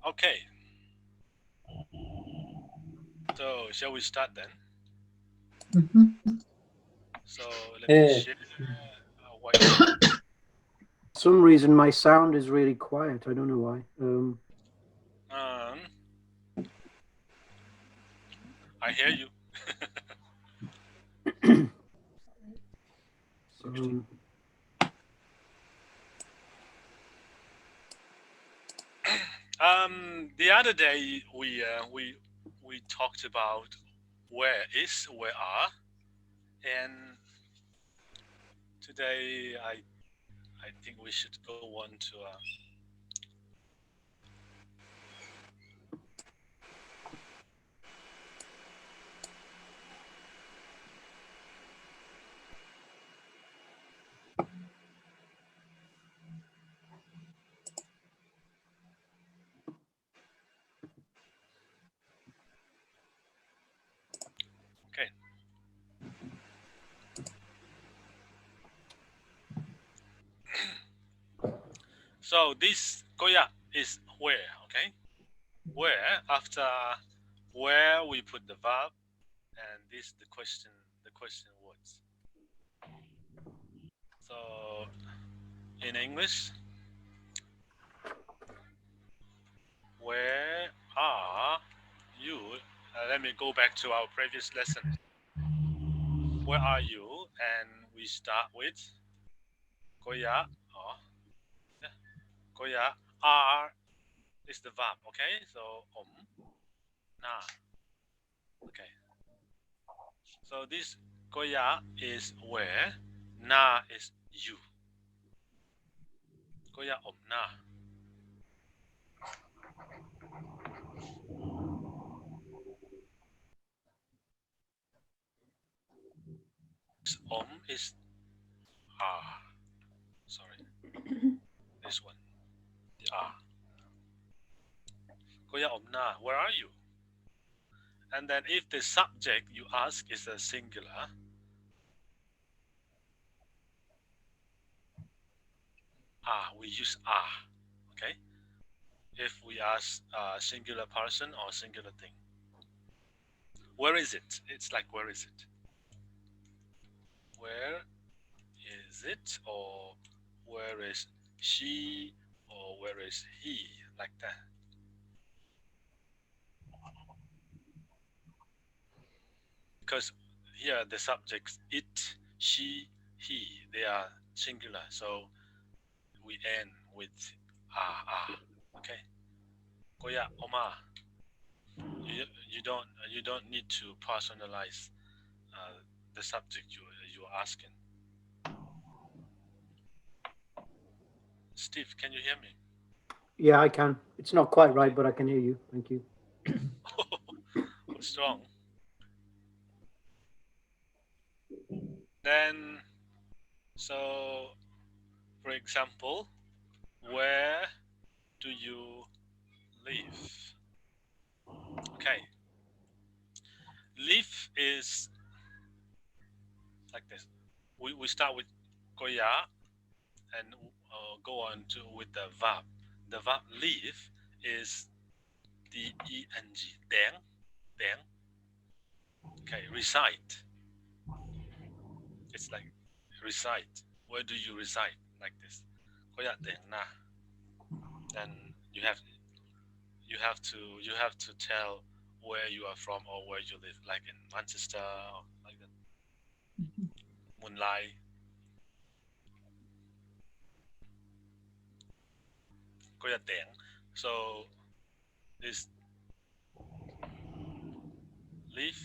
Okay. So shall we start then? So let me Eh, share whiteboard. some reason my sound is really quiet. I don't know why. Um, I hear you. um, The other day we talked about where is, where are, and today I think we should go on to okay. So this Goya is where, okay? Where after where we put the verb, and this the question words. So in English, where are you? Let me go back to our previous lesson. Where are you? And we start with Goya. Oh, yeah. Goya are is the verb. Okay, so na. Okay, so this Goya is where, na is you. Goya na. This is ah. Sorry, this one. The ah. Goya na. Where are you? And then if the subject you ask is a singular, we use ah. Okay. If we ask a singular person or singular thing, where is it? It's like where is it? Where is it? Or where is she? Or where is he? Like that. Because here the subjects it, she, he, they are singular. So we end with ah. Okay. Koya oma. You don't need to personalize the subject you're asking. Steve, can you hear me? yeah, I can. It's not quite Okay. right, but I can hear you. Thank you. What's wrong? Then, so for example, where do you live? Okay, live is like this. We start with koya and go on to with the verb. The verb live is deng, deng. Okay, reside. It's like reside. Where do you reside? Like this. Koya deng na. Then you have to tell where you are from or where you live, like in Manchester, or like that. Munlai, Koya deng. So this live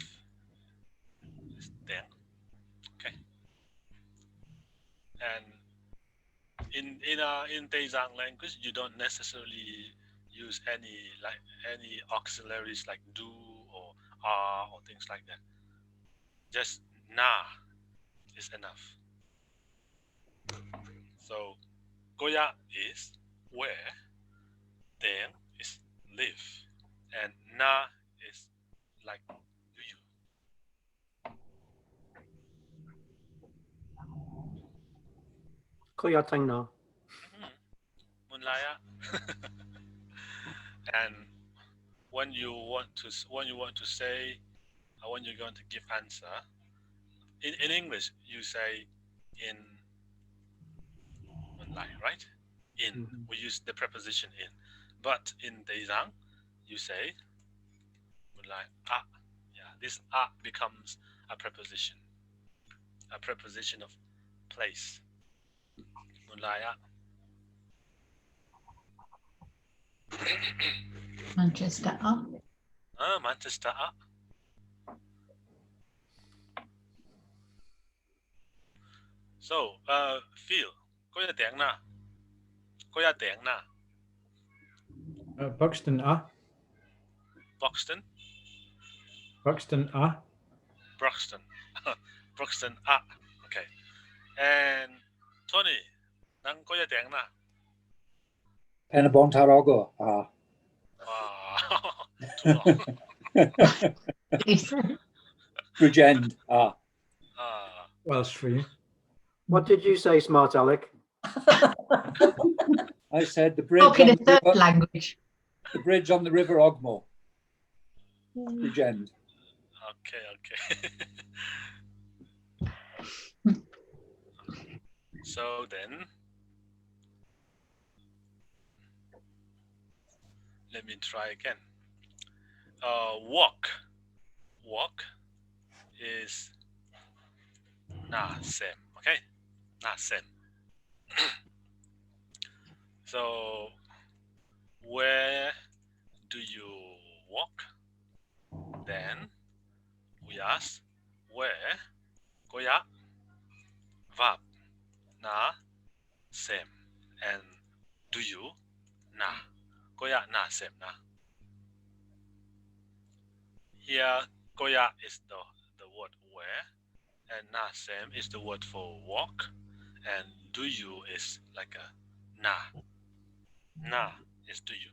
is deng. Okay, and in Daezang language, you don't necessarily use any auxiliaries like do or are or things like that. Just na is enough. So Goya is where, then is live, and na is like do you. Koyatang na. Mm-hmm. Munlaya. And when you want to say, when you're going to give answer, in English you say in Munlai, right? In, we use the preposition in, but in Deizang you say Munlai a. Yeah, this a becomes a preposition of place. Munlai a. Manchester up. Manchester a. So, Phil, có ya tiếng na? Có ya tiếng na? Buxton A. Buxton? Buxton A. Broxton. Broxton a. Okay. And Tony, nang có ya tiếng na? Penabont Harogo. Too long. Bridgend. Welsh for you. What did you say, Smart Alec? I said the bridge. Talking On a the, third river, language. the bridge on the River Ogmore. Bridgend. Okay. So then, let me try again. Walk is na sem. Okay, na sem. So where do you walk? Then we ask where. Koya verb na sem, and do you na. Koya na sem na. Here koya is the word where, and na sem is the word for walk, and do you is like a na. Na is do you.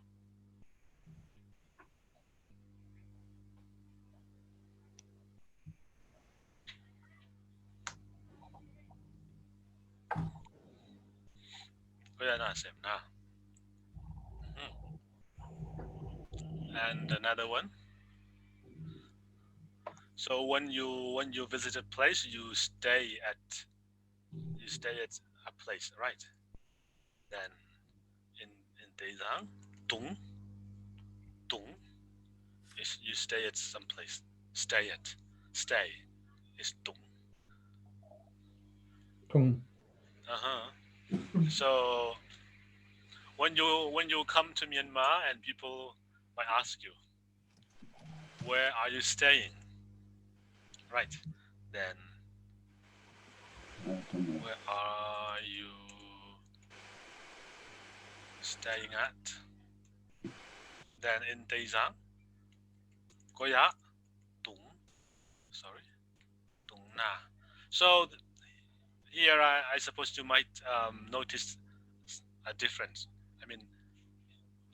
Koya na sem na. And another one. So when you visit a place, you stay at a place, right? Then in Deizang, tung is you stay at some place. Stay is tung. Tung. So when you come to Myanmar and people might ask you, where are you staying? Right. Then where are you staying at? Then in Deizang, Koya tung na. So here I suppose you might notice a difference. I mean,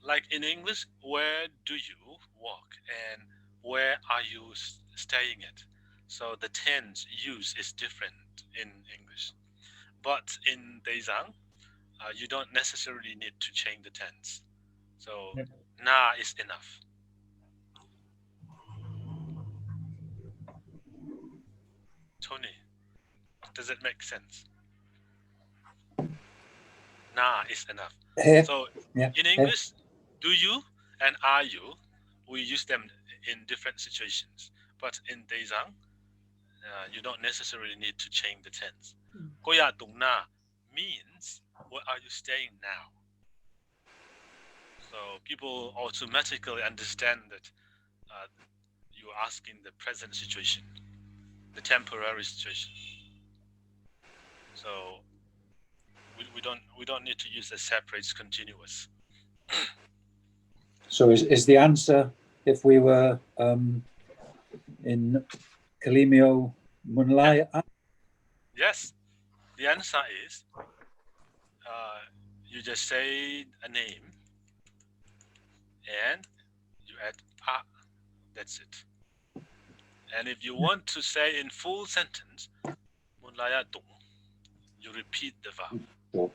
like in English, where do you walk and where are you staying at? So the tense use is different in English. But in Deizang, you don't necessarily need to change the tense. So na is enough. Tony, does it make sense? Na is enough. So in English, do you and are you, we use them in different situations. But in Deizang, you don't necessarily need to change the tense. Koya tung na means, where are you staying now? So people automatically understand that you're asking the present situation, the temporary situation. So we don't need to use a separate continuous. So is the answer, if we were in Kalimio Munlai? Yes, the answer is you just say a name and you add a. That's it. And if you want to say in full sentence, Munlaya tung, you repeat the verb. Sure.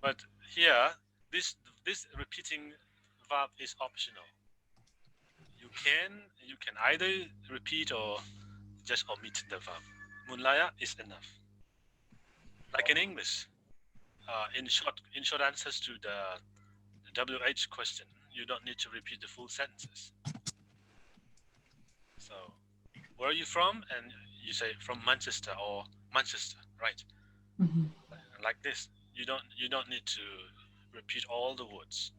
But here, this repeating verb is optional. You can either repeat or just omit the verb. Munlaya is enough. Like in English, in short answers to the WH question, you don't need to repeat the full sentences. So, where are you from? And you say from Manchester or Manchester, right? Mhm. Like this, you don't need to repeat all the words.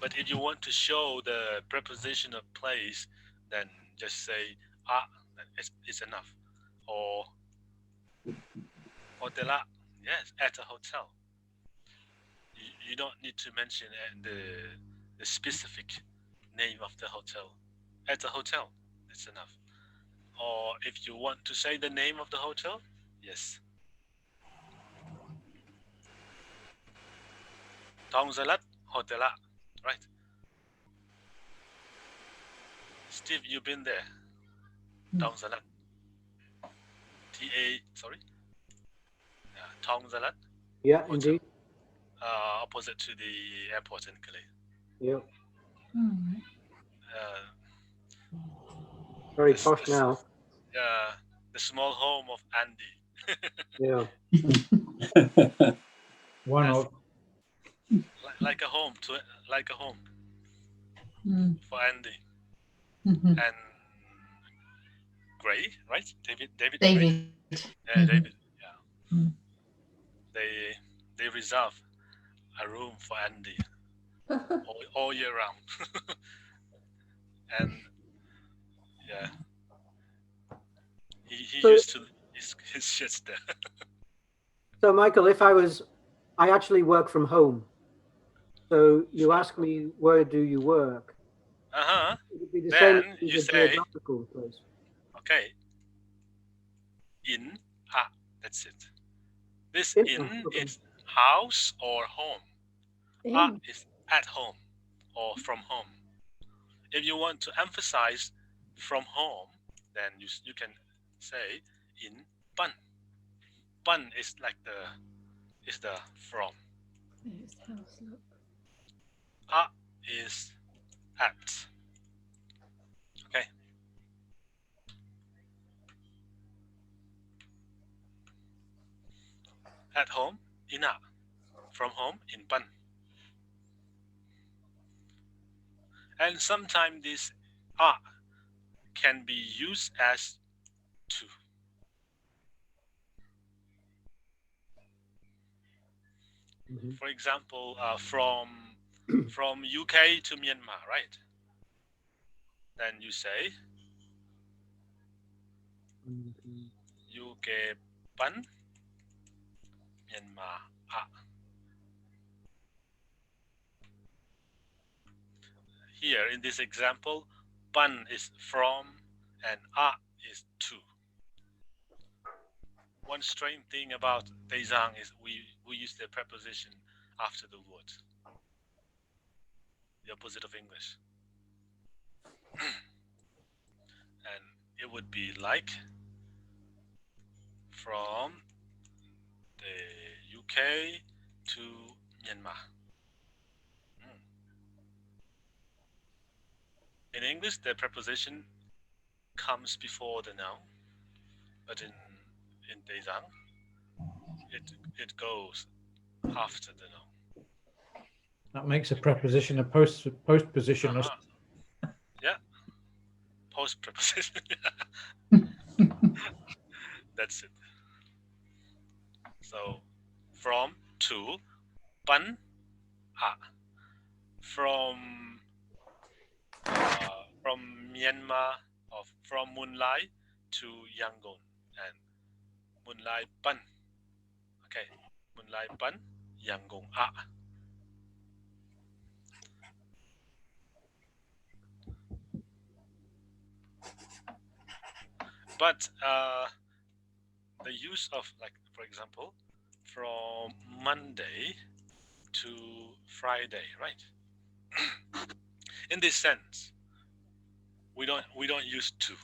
But if you want to show the preposition of place, then just say it's enough. Or hotela, yes, at a hotel. You don't need to mention the specific name of the hotel. At a hotel, it's enough. Or if you want to say the name of the hotel, yes. Tongsalat Hotela, right? Steve, you've been there. Tongsalat. Sorry? Tongsalat. Yeah, Hotel. indeed. Opposite to the airport in Calais. Yeah. Mm. Very posh now. The small home of Andy. Yeah. One Yes. of. Like a home Mm. for Andy. Mhm. And Gray, right? David Gray. David. Yeah, Mhm. David. Yeah. Mm. They reserve a room for Andy all year round. And yeah, he So- used to his shit there. So, Michael, I actually work from home. So you ask me, where do you work? Uh-huh. It would be the Then same you as a say- geographical place. Okay. In that's it. This In- in okay. is house or home. In. Is at home or from home. If you want to emphasize from home, then you can say in Ban. Ban is like the from. There's house, look. Is at. Okay. At home, in a. From home, in Ban. And sometimes this can be used as to. Mhm. For example, from UK to Myanmar, right? Then you say UK Ban Myanmar Here in this example, Ban is from and is to. One strange thing about Daezang is we use the preposition after the word. The opposite of English. And it would be like from the UK to Myanmar. In English, the preposition comes before the noun, but in Daezang, it goes after the noun. That makes a preposition a postposition. Yeah, post preposition. That's it. So from to Ban from Myanmar from Munlai to Yangon and Munlai Ban. Okay, Munlai Ban Yangon But the use of, like, for example, from Monday to Friday, right? In this sense, we don't use to.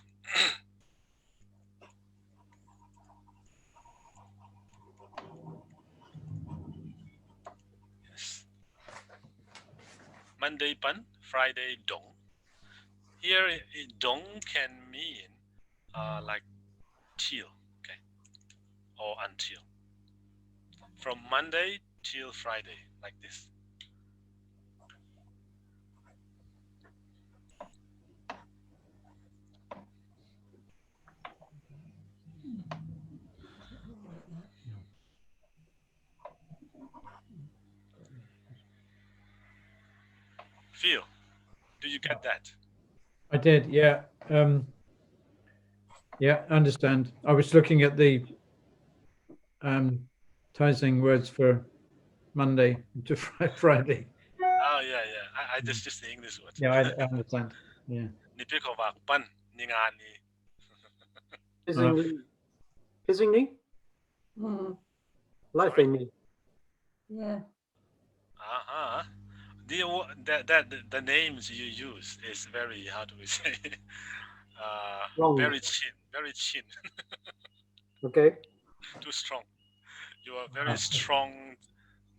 Yes. Monday pan, Friday dong. Here, dong can mean like till, okay, or until. From Monday till Friday, like this. Phil, do you get that? I did, yeah. Yeah, understand. I was looking at the Taizing words for Monday to Friday. Oh yeah. I just the English word. Yeah, I understand. Yeah. Ni pick of a pan, ni nga ni. Kissingly. Kissingly? Mm, Laughingly. yeah. The names you use is very, how do we say? Wrong. Very chin, Okay. too strong. You are very strong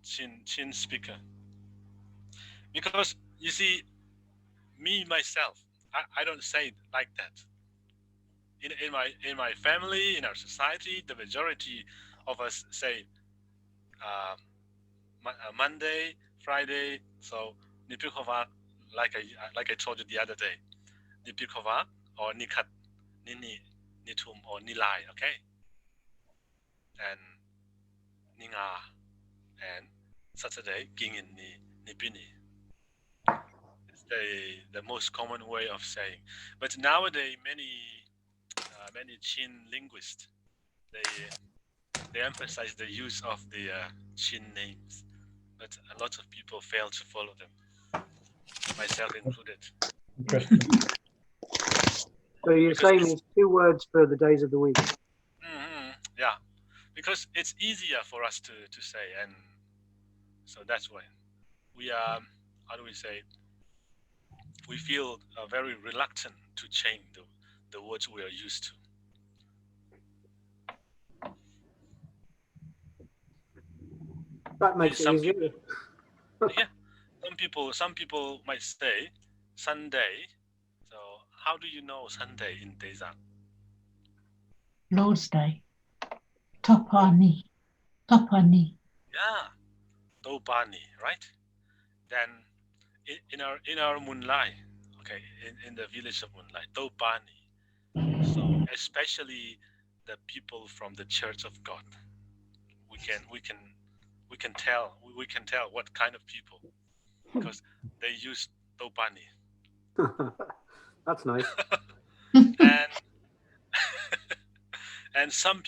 chin speaker. Because you see, me myself, I don't say it like that. In my family, in our society, the majority of us say Monday, Friday. So Nipikova, like I told you the other day, Nipikova or Nikat, Nini, Nitum or Nilai, okay? And Ninga and Saturday, Gingin Nipini. It's the most common way of saying. But nowadays, many Chin linguists, they emphasize the use of the Chin names, but a lot of people fail to follow them, myself included. Interesting. So you're Because saying it's- it's 2 words for the days of the week. Yeah, because it's easier for us to say, and so that's why we are. How do we say? We feel very reluctant to change the words we are used to. That makes it Some easier. Yeah, some people might say Sunday. So how do you know Sunday in Daesan? Lord's Day. Topani. Topani. Yeah, Dobani, right? Then in our Moonlight, okay, in the village of Moonlight, Dobani. So especially the people from the Church of God, we can tell what kind of people, because they use Dobani. That's nice. And and some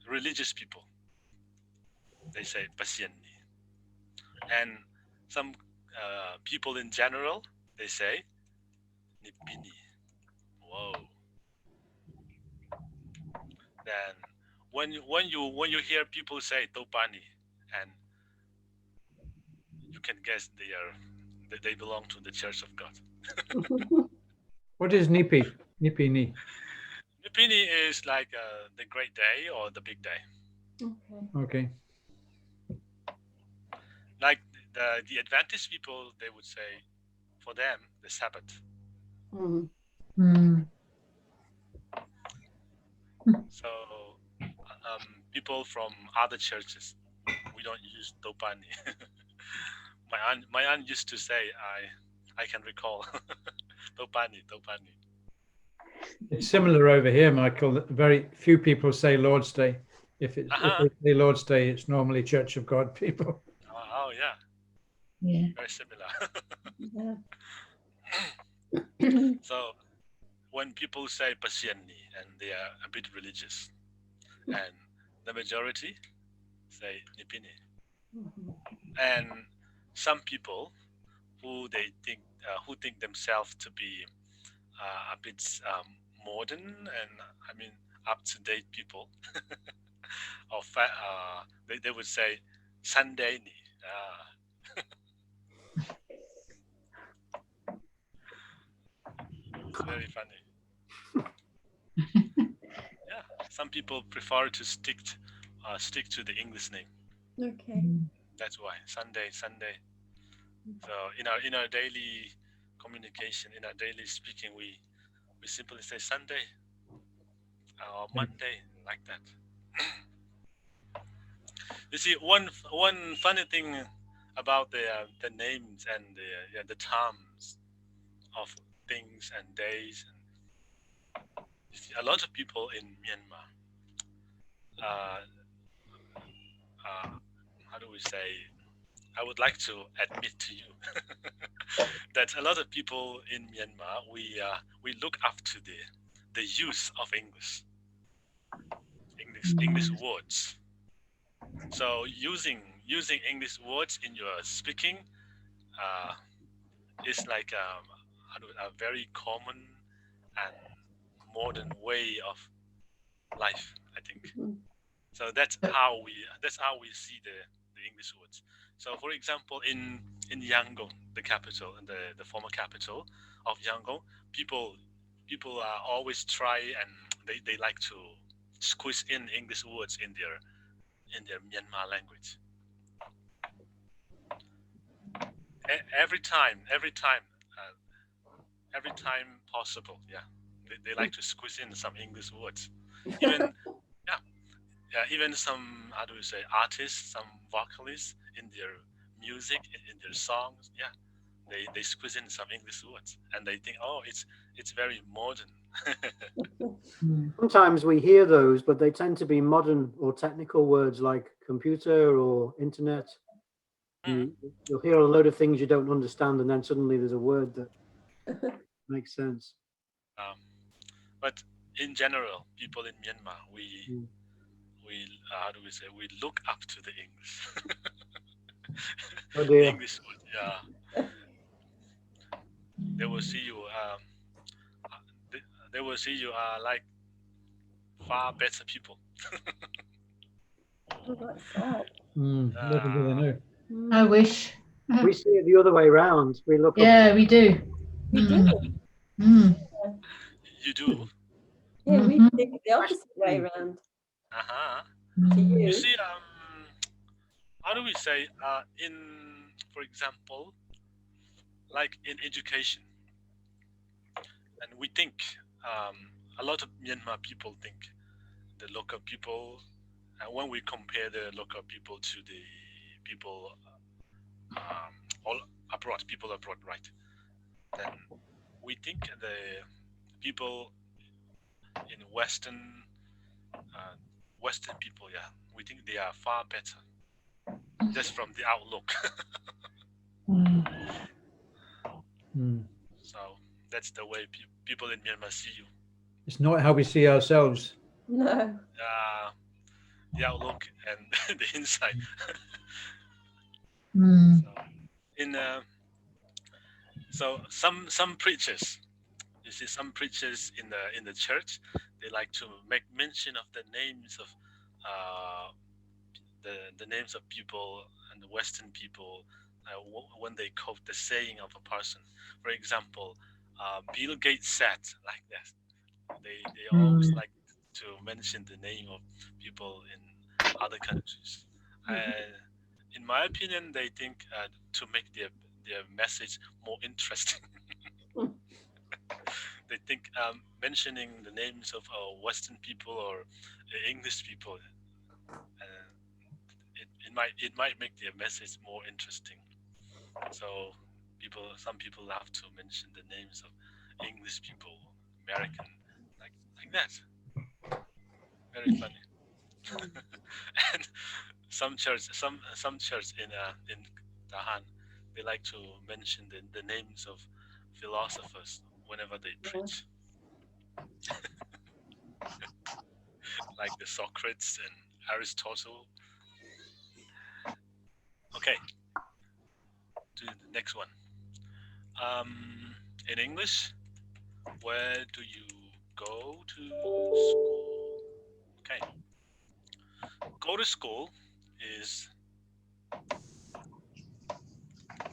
religious people, they say Pasienni. And some people in general, they say Nipini. Whoa. Then when you hear people say Topani, and you can guess they belong to the Church of God. What is Nipi? Nipi ni. Nipini is like the great day or the big day. Okay. Okay. Like the Adventist people, they would say, for them, the Sabbath. Mm. Mm. So people from other churches, we don't use Topani. My aunt used to say, I can recall, Topani. It's similar over here, Michael. Very few people say Lord's Day. If they say Lord's Day, it's normally Church of God people. Oh yeah, Yeah. very similar. Yeah. So when people say Pasienni and they are a bit religious, and the majority say Nipini, Mhm. and some people who think themselves to be a bit modern and I mean up to date people, or they would say Sunday ni. It's very funny. Yeah, some people prefer to stick to the English name. Okay. Mm. That's why Sunday. So in our daily communication, in our daily speaking, we simply say Sunday or Monday, like that. You see, one funny thing about the names and the terms of things and days. You see, a lot of people in Myanmar, how do we say? I would like to admit to you that a lot of people in Myanmar, we look up to the use of English words. So using English words in your speaking is like a very common and modern way of life, I think. So that's how we see the English words. So, for example, in Yangon, the capital and the former capital of Yangon, people always try and they like to squeeze in English words in their Myanmar language. Every time possible, yeah, they like to squeeze in some English words. Even even some, how do we say, artists, some vocalists in their music, in their songs, yeah, they squeeze in some English words, and they think, oh, it's very modern. Sometimes we hear those, but they tend to be modern or technical words like computer or internet. You'll hear a load of things you don't understand, and then suddenly there's a word that makes sense. But in general, people in Myanmar, we how do we say, we look up to the English. Oh dear. English word, yeah. They will see you. They will see you like far better people. Oh, that's sad. Little do they know. I wish. We see it the other way around. We look up. Yeah, we do. We do. You do. Yeah, we think the opposite way around. To You you. see, how do we say, for example, like in education, and we think a lot of Myanmar people think the local people, when we compare the local people to the people people abroad, right? Then we think the people in Western people, yeah, we think they are far better, just from the outlook. So that's the way people in Myanmar see you. It's not how we see ourselves. No. The outlook and the inside. So some preachers, you see, some preachers in the church, they like to make mention of the names of the names of people and the Western people when they quote the saying of a person. For example, Bill Gates said like that. They always like to mention the name of people in other countries. In my opinion, they think to make their message more interesting. They think mentioning the names of Western people or English people, it might make their message more interesting. So some people have to mention the names of English people, American, like that. Very funny. And some church in Dahan, they like to mention the names of philosophers whenever they preach. Like the Socrates and Aristotle. Okay, to the next one. In English, where do you go to school? Okay. Go to school is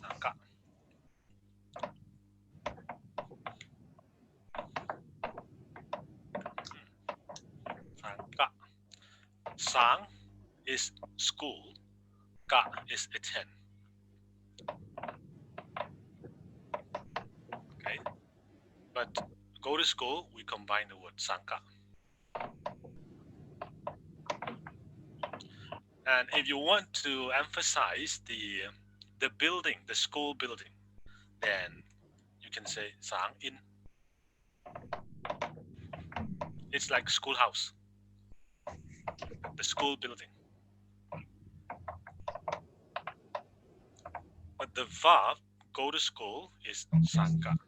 Sangka. Sangka. Sang is school. Ka is attend. But go to school, we combine the word sangka. And if you want to emphasize the building, the school building, then you can say sang in. It's like schoolhouse, the school building. But the verb go to school is sangka.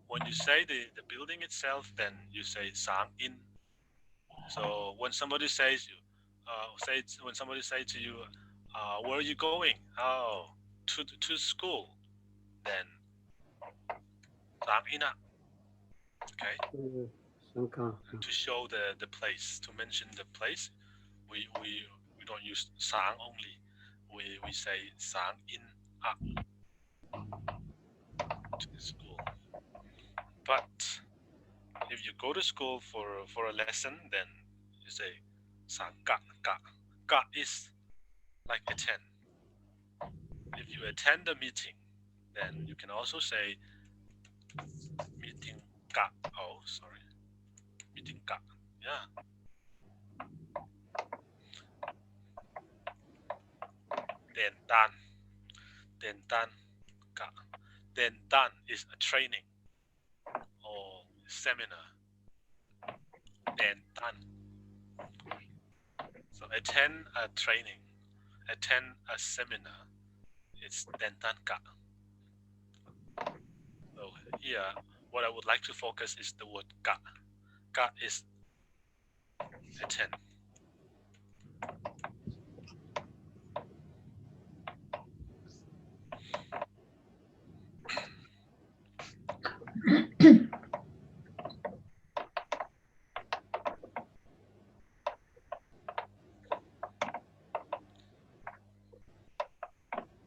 When you say the building itself, then you say sang in. So when somebody says you, when somebody say to you, where are you going? Oh, to school. Then sang in. Okay. Sangka. To show the place, to mention the place, we don't use sang only. We say sang in to the school. But if you go to school for a lesson, then you say sang ga ga. Ga is like attend. If you attend a meeting, then you can also say meeting ga. Oh, sorry. Meeting ga. Yeah. Den dan ga. Den dan is a training or seminar. Den dan. So attend a training, attend a seminar. It's den dan ga. So here, what I would like to focus is the word ga. Ga is attend.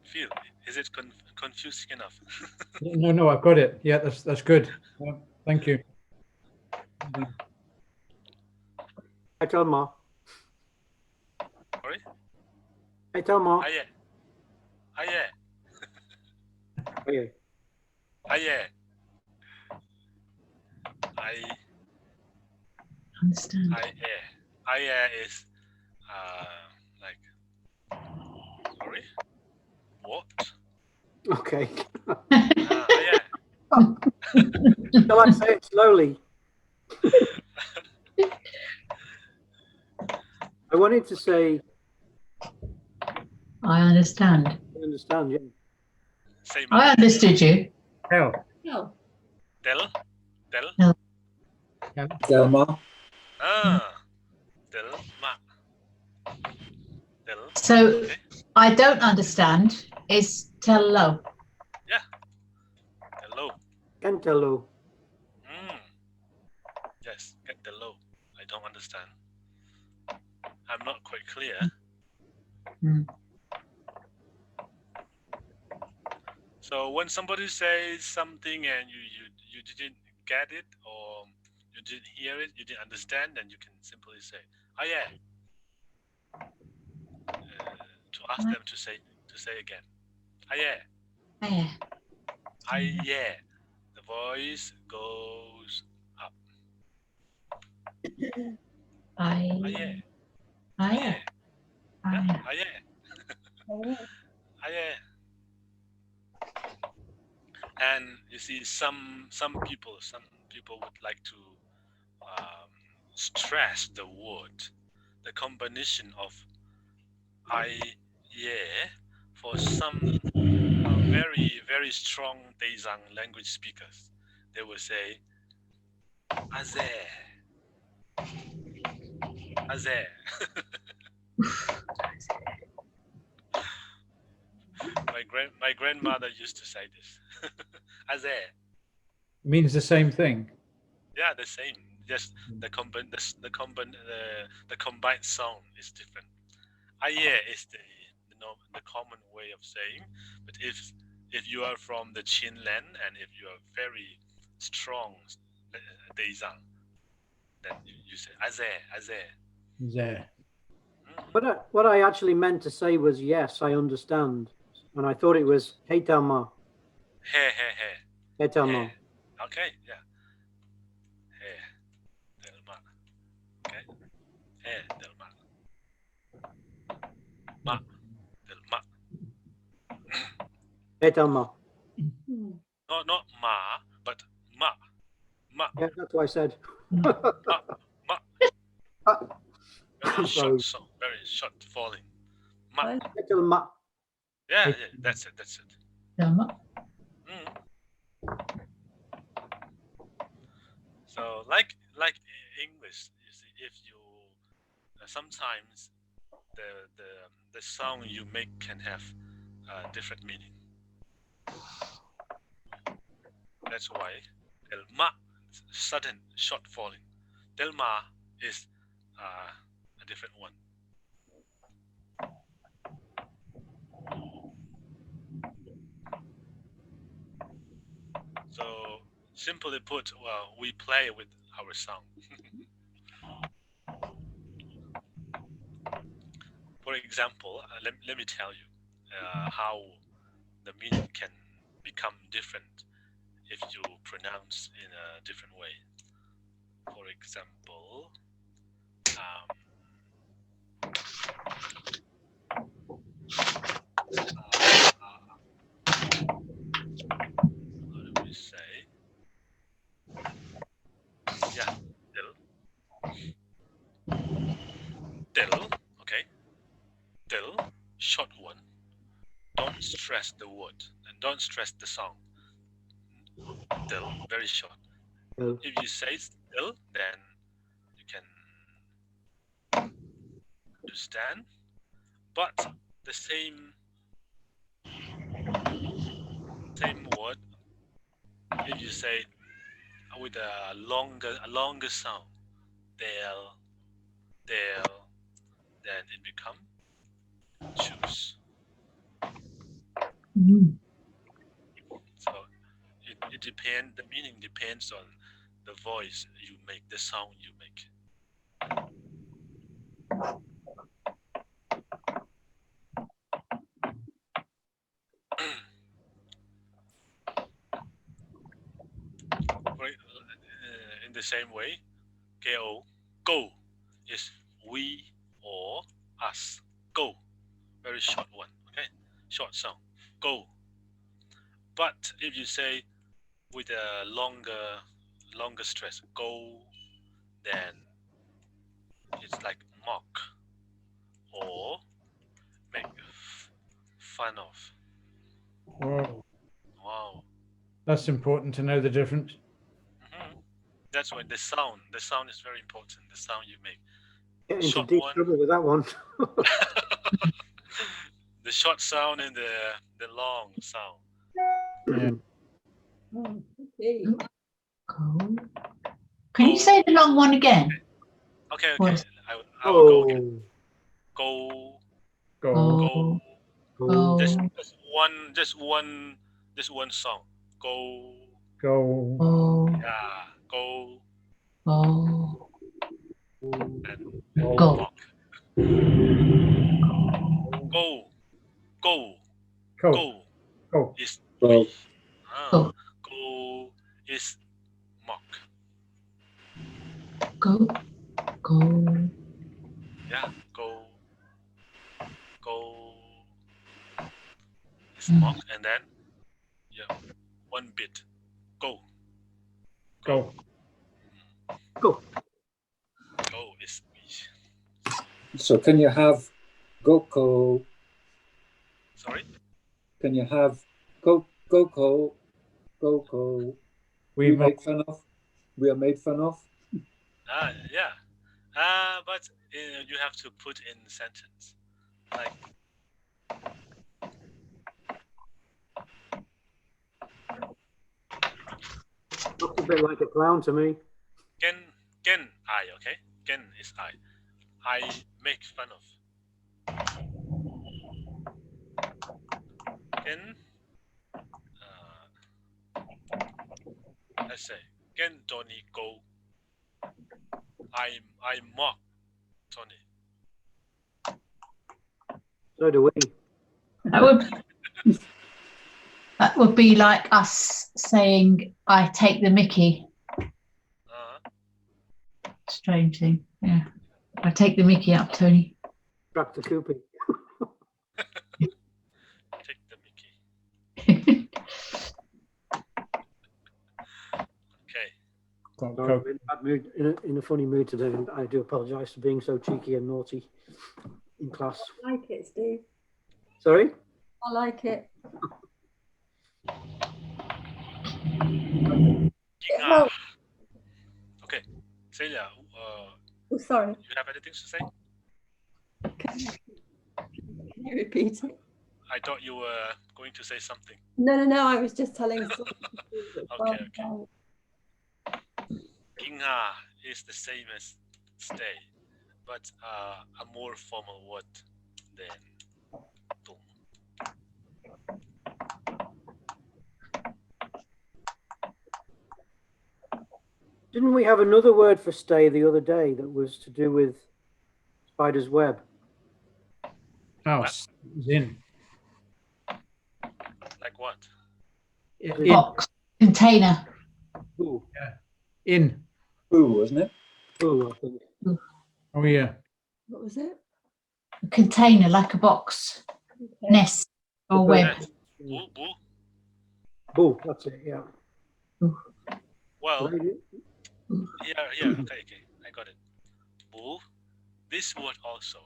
Feel, is it confusing enough? No, I've got it. Yeah, that's good. Thank you. I tell Ma. Sorry? I tell Ma. Aye. Aye. Okay. Aye. Understand. Aye is like, sorry, what? Okay. Aye. Shall I say it slowly? I wanted to say, I understand. I understand, yeah. Say I understood you. Hell. No. Del. Delma. Del ma. Del. So Okay. I don't understand is tello. Hello. Kentelo. Yes, get the low. I don't understand. I'm not quite clear. So when somebody says something and you didn't get it or you didn't hear it, you didn't understand, then you can simply say, "Oh yeah," to ask them to say again. "Oh yeah." Yeah. Yeah. The voice goes up. I. Oh yeah. I. Yeah. I. Oh yeah. Oh yeah. And you see, some people would like to stress the word, the combination of I yeah for some very very strong Daezang language speakers. They will say azeh. My grandmother used to say this. Azeh. Means the same thing. Yeah, the same. Just the combined sound is different. Aye is the common way of saying, but if you are from the Qinlan and if you are very strong Daezang, then you say azeh. There. What I actually meant to say was, yes, I understand. And I thought it was, hey, Telma. Hey. Hey, Telma. Okay, yeah. del ma. Ma, del ma. Edelma. Not ma, but ma. Ma, Yeah, that's what I said. ma. Very Sorry. short song, very short falling. Ma. Edelma. Yeah, that's it. Thelma. Mm. So like English, you see, if you sometimes the sound you make can have different meaning. That's why del ma, sudden short falling. Del ma is a different one. So simply put, well, we play with our sound. For example, let me tell you how the meaning can become different if you pronounce in a different way. For example, how do we say? Yeah, del, okay. Del, short one. Don't stress the word and don't stress the sound. Del, very short. Del. If you say del, then you can understand. But the same word, if you say with a longer sound, del, then it become choose. So it depends. The meaning depends on the voice you make, the sound you make. In the same way, go is we or us. Go, very short one. Okay, short sound. Go. But if you say with a longer stress, go, then it's like mock or make fun of. Whoa. Wow. That's important to know the difference. That's why the sound is very important. The sound you make. Get into Short deep one. trouble with that one. The short sound and the long sound. Yeah. Okay. Go. Can you say the long one again? Okay. What? I will go again. Oh, Go. Go. Go. Go. Just one song. Go. Go. Go. Yeah. Go. Go. And Go. mock. Go. Go. Go. Go. Go. Is Go. Go. Go is mock. Go. Go. Yeah. Go. Go is mock, and then one bit. Go. Go. go. Go is So can you have Goko? sorry. Can you have Goko? We make fun of? We are made fun of. Yeah. But you have to put in sentence like. Looks a bit like a clown to me. Gen I, okay? Gen is I. I make fun of. Gen, let's say, Gen Tony go. I mock Tony. So do we. That would be like us saying, "I take the Mickey." Strange thing. Yeah. I take the Mickey up, Tony. Crack the coopy. Take the Mickey. Okay. Got Sorry, Coke. I'm in a bad mood, in a funny mood today, and I do apologise for being so cheeky and naughty in class. I like it, Steve. Sorry? I like it. Ginga. Okay. Celia, Oh, sorry. you have anything to say? Can you repeat it? I thought you were going to say something. No. I was just telling. Okay. Ginga is the same as stay, but a more formal word than tum. Didn't we have another word for stay the other day that was to do with spider's web? House. Is in. Like what? In. Box. Container. Ooh, In. Boo, wasn't it? ooh, I think. Oh, yeah. What was it? A container, like a box. Okay. Nest or web. Net. Boo, boo. Boo, that's it, yeah. Well, Right. yeah. Okay. I got it. Boo. This word also.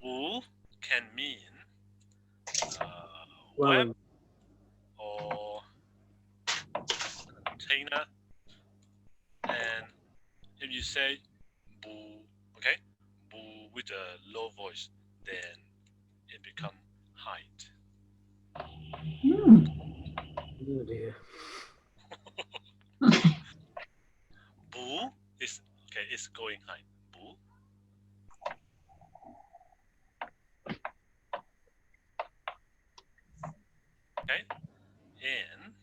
Boo can mean web Well, or container, and if you say boo, okay, boo with a low voice, then it become height. Hmm. oh dear. Boo is okay. It's going height. Boo. Okay, and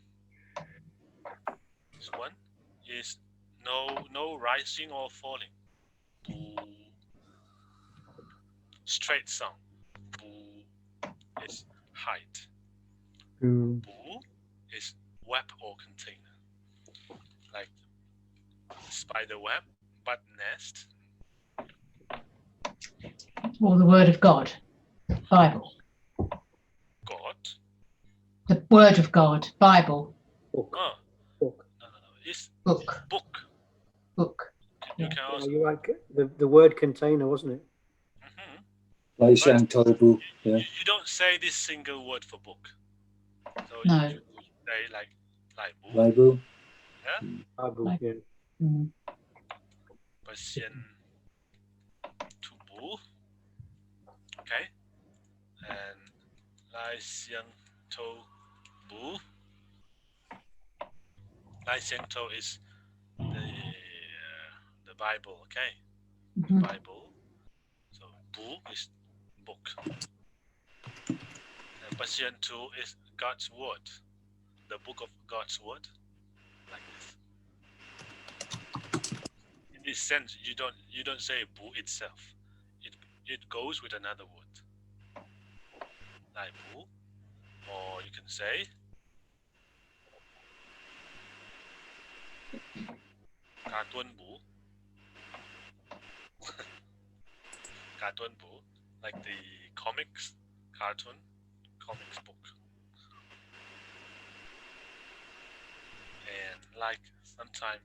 this one is no rising or falling. Boo. Straight sound. Boo is height. Boo. Boo is web or container. Like spider web, but nest. Or the word of God. Bible. God. The word of God. Bible. Book, Oh, book. no. It's Book. book. Book. You Yeah. can Oh, also. you're right. The word container, wasn't it? Mhm. Lai Shang Tobu. Yeah. You don't say this single word for book. So No. you say like book, Lai Boo. Bible, Like- yeah. Mm. Persian to bu. Okay. And Lai Xiang To Bu. Lai Xiang To is the Bible, okay? Mhm. Bible. So Bu is book. And Persian 2 is God's word. The book of God's word. Like this. In this sense, you don't say Bu itself. It goes with another word. Like Bu. Or you can say Cartoon Bu. Cartoon Bu, like the comics, comics book. And like sometimes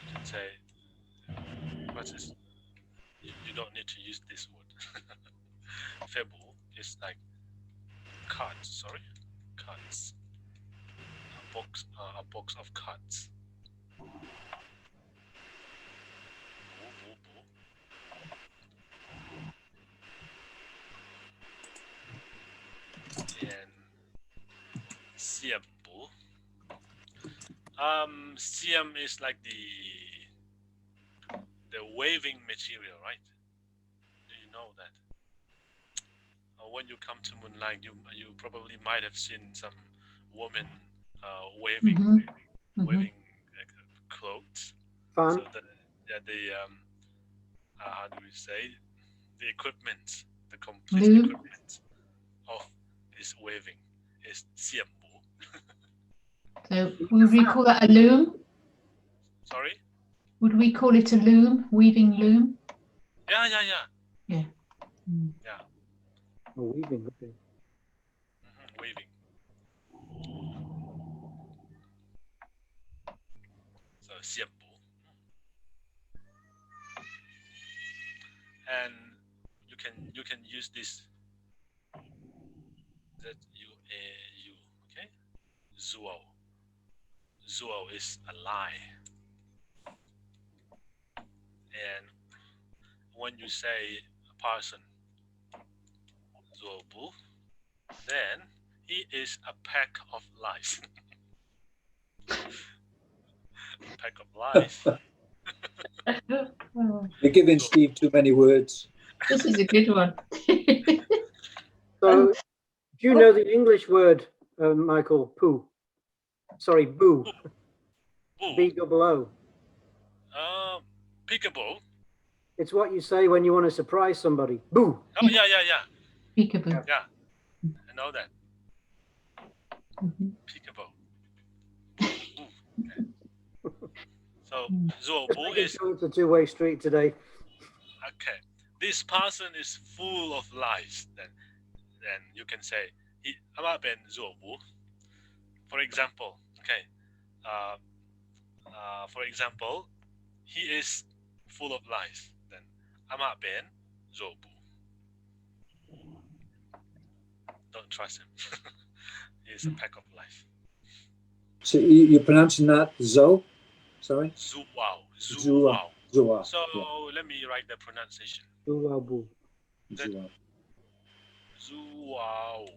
you can say, what is, you don't need to use this word. Febu is like cards, cards. A box of cards. Bu, bu, bu. And Siam Bu. Siam is like the waving material, right? Do you know that? When you come to Moonlight, you probably might have seen some women waving Mhm. Mhm. waving clothes. Fan. So how do we say, the equipment, the complete Loom. equipment of this waving is Siam Bu. So would we call that a loom? Sorry? Would we call it a loom, weaving loom? Yeah. Mm. Oh, weaving. Okay. Weaving. So 线补. And you can use this ZUAU, okay? Zuo. Zuo is a lie. And when you say a person Zuo Bu, then he is a pack of lies. A pack of lies. Oh, You're giving Steve too many words. this is a good one. So, do you know the English word, Michael? Poo. Sorry, boo. Boo. B-double-O. Peekaboo. It's what you say when you want to surprise somebody. Boo. Oh yeah. Peekaboo. Yeah. I know that. Mhm. Peekaboo. Okay. So Zuo Bu Making is sure it's a two-way street today. okay. This person is full of lies. Then you can say he ama ben Zuo Bu. For example, okay. For example, he is full of lies. Then ama ben Zuo Bu. Don't trust him. He is a pack of lies. So you're pronouncing that Zo? Sorry? Zuwao. Zuo. Zuo. So Yeah. let me write the pronunciation. Boo. Zuo. Zuwao.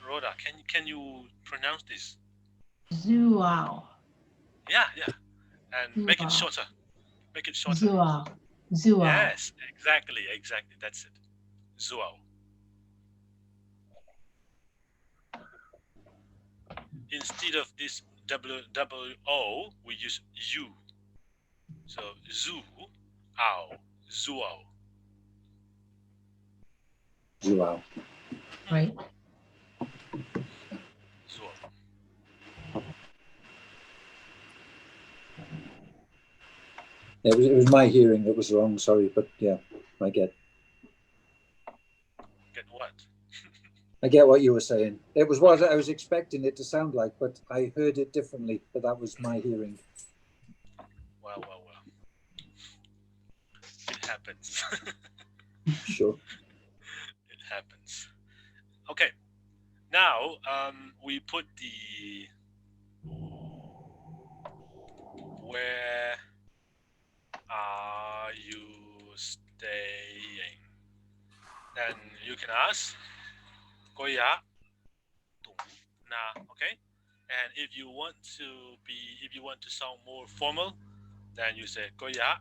Rhoda, can you pronounce this? Zuao. Yeah. And make it Zuwao. shorter. Make it shorter. Zuao. Zuao. Yes, exactly. That's it. Zuo. Instead of this W-O, we use U. So Zu, Ao, Zuo. Zuo. Right. Zuo. It was my hearing that was wrong, sorry, but yeah, I get what? I get what you were saying. It was what I was expecting it to sound like, but I heard it differently, but that was my hearing. Well. It happens. Sure. It happens. Okay. Now we put the where are you staying? Then you can ask Goya Tung Na, okay? And if you want to sound more formal, then you say Goya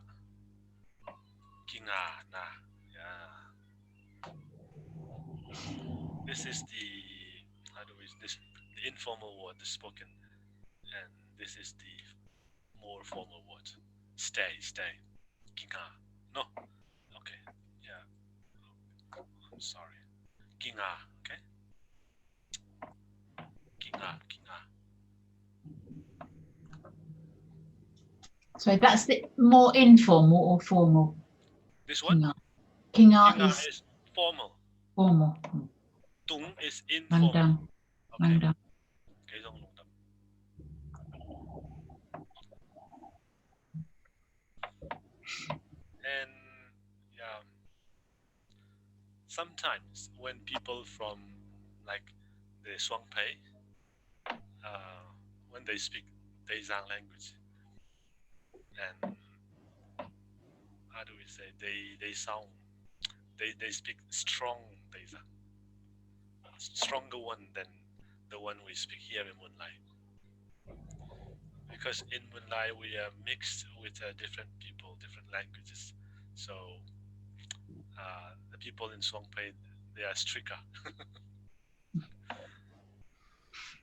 Kinga Na. Yeah. This is the informal word, the spoken, and this is the more formal word. Stay. Kinga. No. Okay. Yeah. I'm sorry. Kinga. Okay. Kinga. So that's the more informal or formal. This one? Kinga Kinga is is formal. formal. Tung is informal. Mandang. Okay. Mandang. And yeah, sometimes when people from like the Shuangpei, when they speak Daizang language, and how do we say they speak strong Daizang, stronger one than the one we speak here in Munlai. Because in Munlai we are mixed with different people, different languages. So the people in Shuangpei, they are stricter.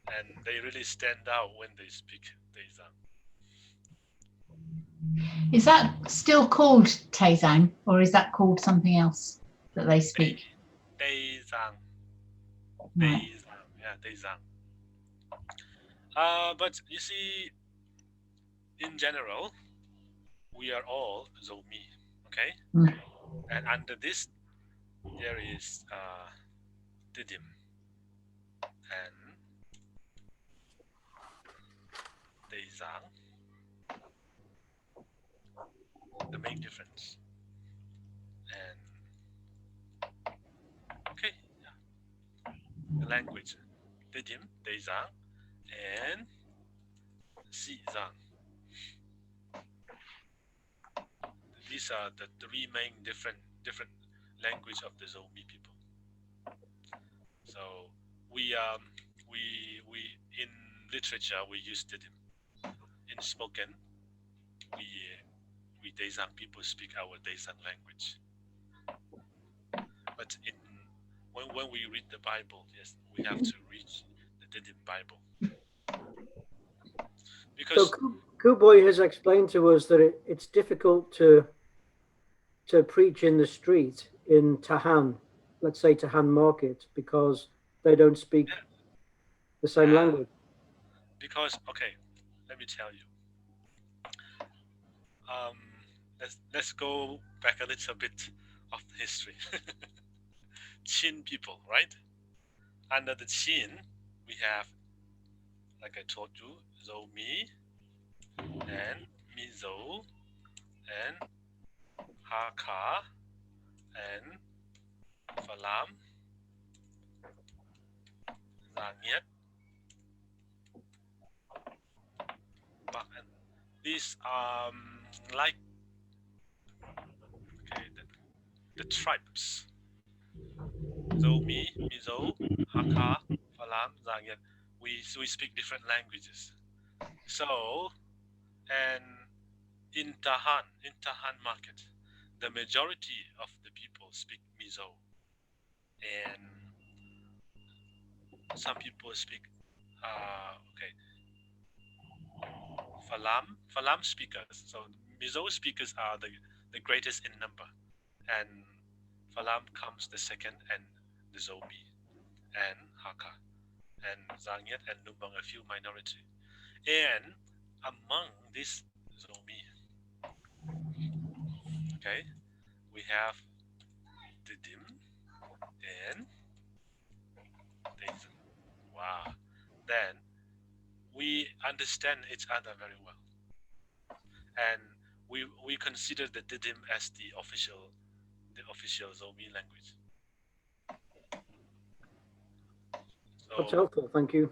And they really stand out when they speak Daizang. Is that still called Taizang, or is that called something else that they speak? Daizang. Right. Yeah, Daizang. But you see, in general, we are all Zomi, okay? Mm. And under this, there is Didim and Deizang. The main difference. And okay, yeah. The language, Didim, Deizang, and Xizang. These are the three main different language of the Zomi people. So we in literature we use Didim. In spoken, we Deizang people speak our Deizang language. But in when we read the Bible, yes, we have to read the Didim Bible. Because So Kuboy has explained to us that it's difficult to preach in the street in Tahan, let's say Tahan Market, because they don't speak the same language. Because okay, let me tell you. Let's go back a little bit of history. Qin people, right? Under the Qin, we have, like I told you, Zomi and Mizo and Hakka and Falam, Zanyet. And these like okay, the tribes. Zomi, Mizo, Hakka, Falam, Zanyet. We speak different languages. So, and in Tahan market, the majority of the people speak Mizo, and some people speak Falam speakers. So Mizo speakers are the greatest in number, and Falam comes the second, and the Zomi, and Hakka, and Zanyet, and Lumbang, a few minority. And among these Zomi, okay, we have Didim and Deizang. Wow. Then we understand each other very well, and we consider the Didim as the official Zomi language. So, That's helpful, thank you.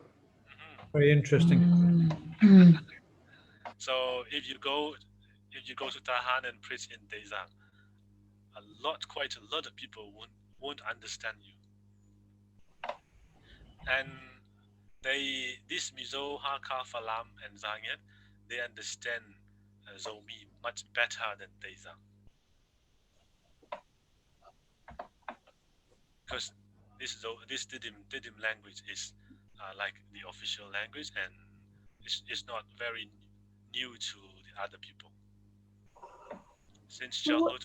Very interesting. So if you go to Tahan and preach in Deizang, quite a lot of people won't understand you. And this Mizo, Hakka, Falam, and Zanyet, they understand Zomi much better than Deizang. Because this Didim language is like the official language, and it's not very new to the other people. Since childhood,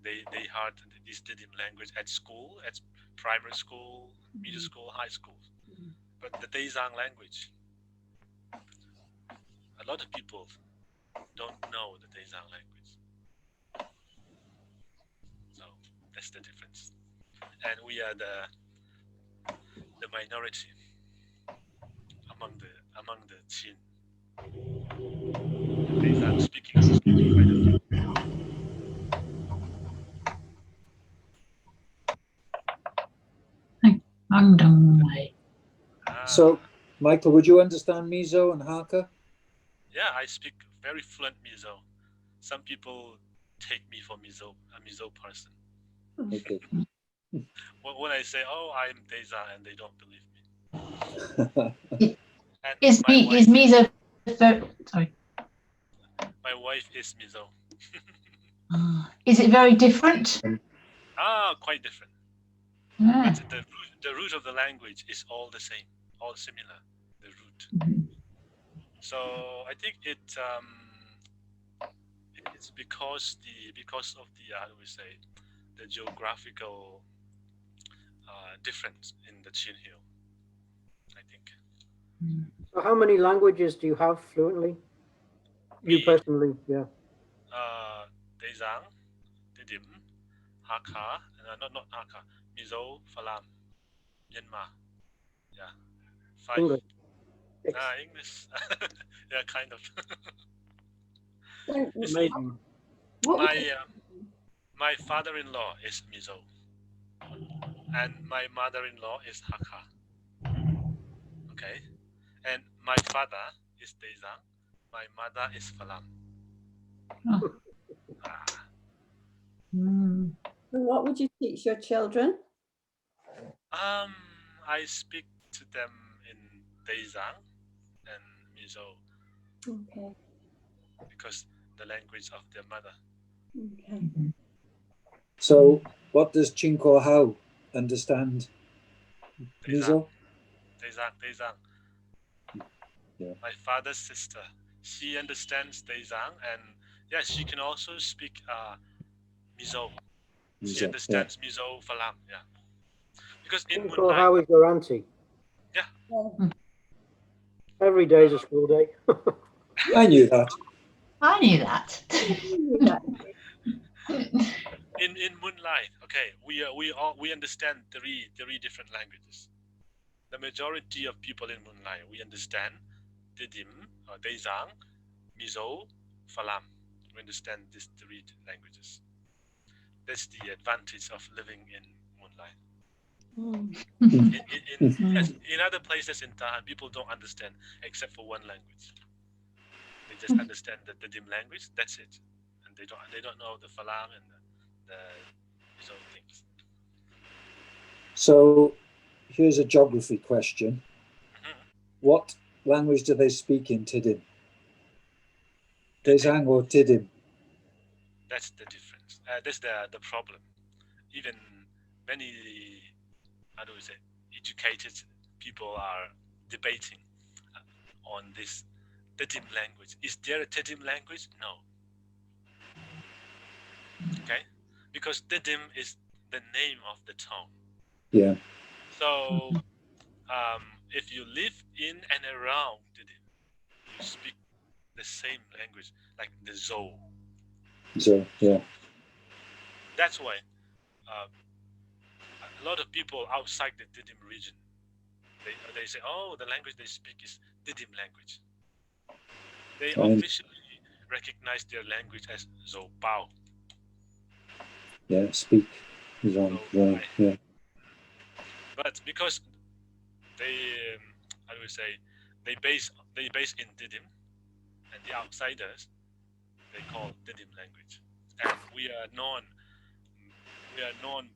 they heard this Didim language at school, at primary school, middle school, high school. But the Deizang language, a lot of people don't know the Deizang language. So that's the difference. And we are the minority among the Qin. Deizang speaking quite a few. So, Michael, would you understand Mizo and Hakka? Yeah, I speak very fluent Mizo. Some people take me for a Mizo person. Okay. When I say, "Oh, I'm Deizang," and they don't believe me. And Is Mizo? Sorry. My wife is Mizo. Is it very different? Quite different. Yeah. But the root of the language is all the same, all similar. The root. So I think it's because of the how do we say, the geographical difference in the Qin Hill, I think. So how many languages do you have fluently? You Me? personally, yeah. Dezang, Didim, Hakka, not Hakka, Mizo, Falam, Myanmar. Yeah, 5. English. 6. English. Yeah, kind of. So, You see, Amazing. What would my father-in-law is Mizo, and my mother-in-law is Hakka. Okay, and my father is Dezang, my mother is Falam. Oh. Mm. what would you teach your children? I speak to them in Dezang and Mizo Okay. because the language of their mother. Okay. So, what does Chinko Hao understand? Dezang, Mizo? Dezang. Yeah. My father's sister. She understands Dezang, and yeah, she can also speak Mizo. She Mizo, understands Mizo Falam. Yeah, because in So Moonlight, how is your auntie? Yeah. Every day is a school day. I knew that. I knew that. in Moonlight, okay, we understand three different languages. The majority of people in Moonlight, we understand Didim, Dezang, Mizo, Falam. We understand these 3 languages. That's the advantage of living in Moonlight. In other places in Tahan, people don't understand except for one language. They just understand the Didim language. That's it, and they don't know the Falam and the Mizo things. So, here's a geography question. Mhm. What language do they speak in Tidim? Dezang or Tidim? That's the difference. That's the problem. Even many, how do we say, educated people are debating on this Tedim language. Is there a Tedim language? No. Okay, because Tedim is the name of the town. Yeah. So if you live in and around Tedim, you speak the same language, like the Zo. So, yeah. That's why a lot of people outside the Didim region, they say, oh, the language they speak is Didim language. They officially recognize their language as Zopao. Yeah, speak. Right, yeah. But because they, how do we say, they base in Didim, and the outsiders, they call Didim language, and we are known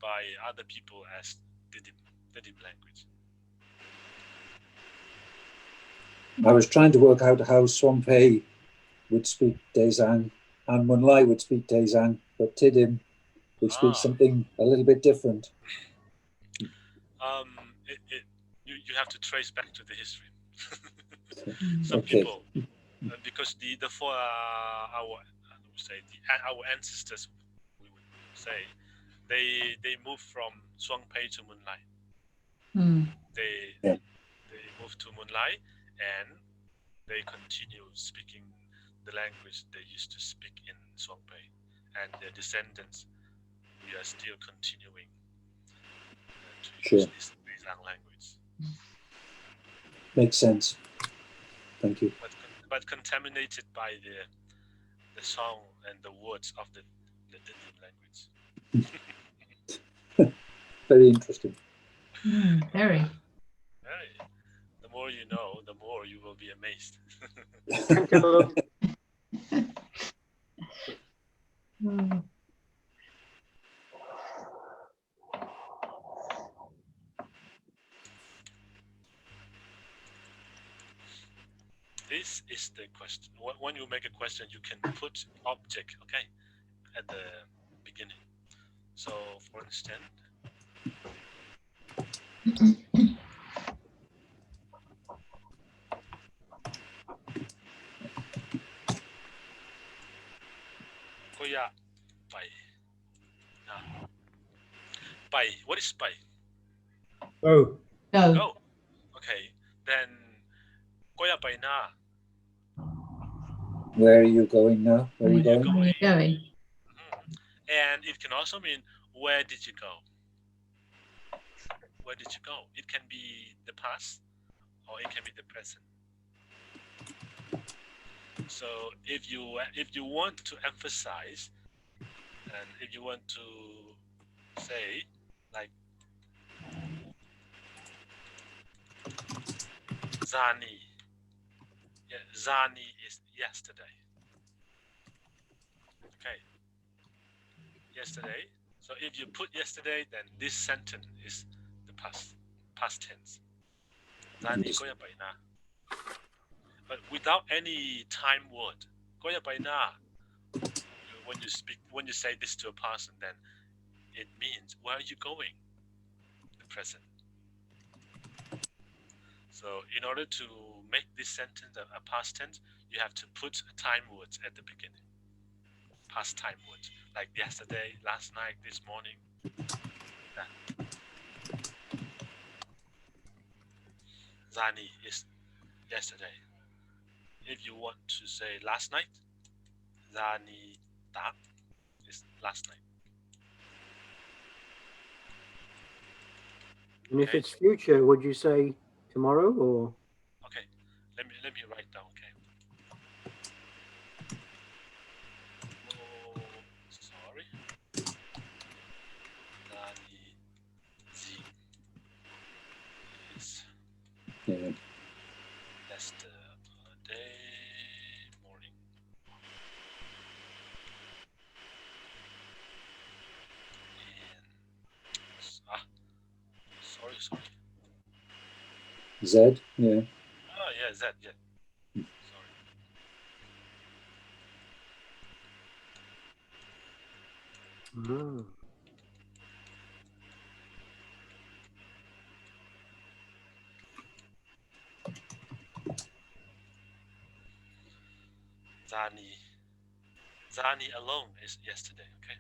by other people as Didim language. I was trying to work out how Swampei would speak Dezang and Moonlight would speak Dezang, but Tidim would speak something a little bit different. You have to trace back to the history. Some Okay. people, because our ancestors, we would say, they moved from Swampei to Moonlight. They moved to Moonlight, and they continue speaking the language they used to speak in Swampei, and their descendants, we are still continuing to use this language. Makes sense. Thank you. But contaminated by the song and the words of the Didim language. Very interesting. Very. The more you know, the more you will be amazed. This is the question. When you make a question, you can put object, okay, at the beginning. So, for instance, Koya Pai. Pai. What is Pai? Oh. Go. Go. Okay. Then Goya by na. Where are you going now? Where are you Where going? are you going? And it can also mean where did you go? Where did you go? It can be the past or it can be the present. So if you want to emphasize and if you want to say like Zani. Yeah, Zani is yesterday. Okay. Yesterday. So if you put yesterday, then this sentence is the past tense. Zani Yes. goya by na. But without any time word. Goya by na. When you say this to a person, then it means where are you going? The present. So in order to make this sentence a past tense, you have to put a time word at the beginning. Past time word, like yesterday, last night, this morning. That. Zani is yesterday. If you want to say last night, Zani da is last night. And if Okay. it's future, would you say tomorrow or? Okay, let me write down. Okay. Oh, sorry. Zani zi is Yeah. yesterday morning. Sorry. Z. Yeah. Oh yeah, that yeah. Sorry. Ah. Zani alone is yesterday, okay?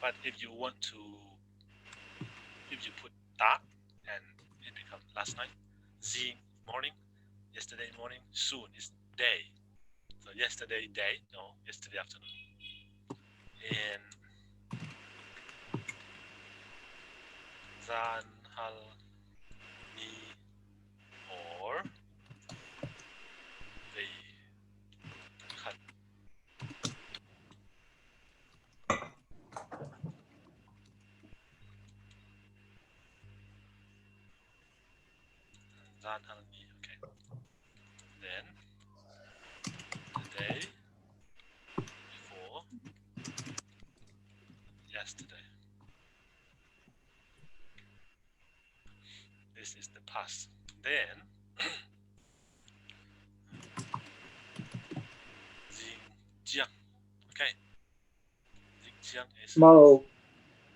But if you want to, if you put da and it becomes last night, zi morning, yesterday morning, soon is day. So yesterday day, no, yesterday afternoon. And zan hal ni or the cut. Zan hal ni, okay. Then the day before yesterday. This is the past. Then Xinjiang. Okay. Xinjiang is Tomorrow.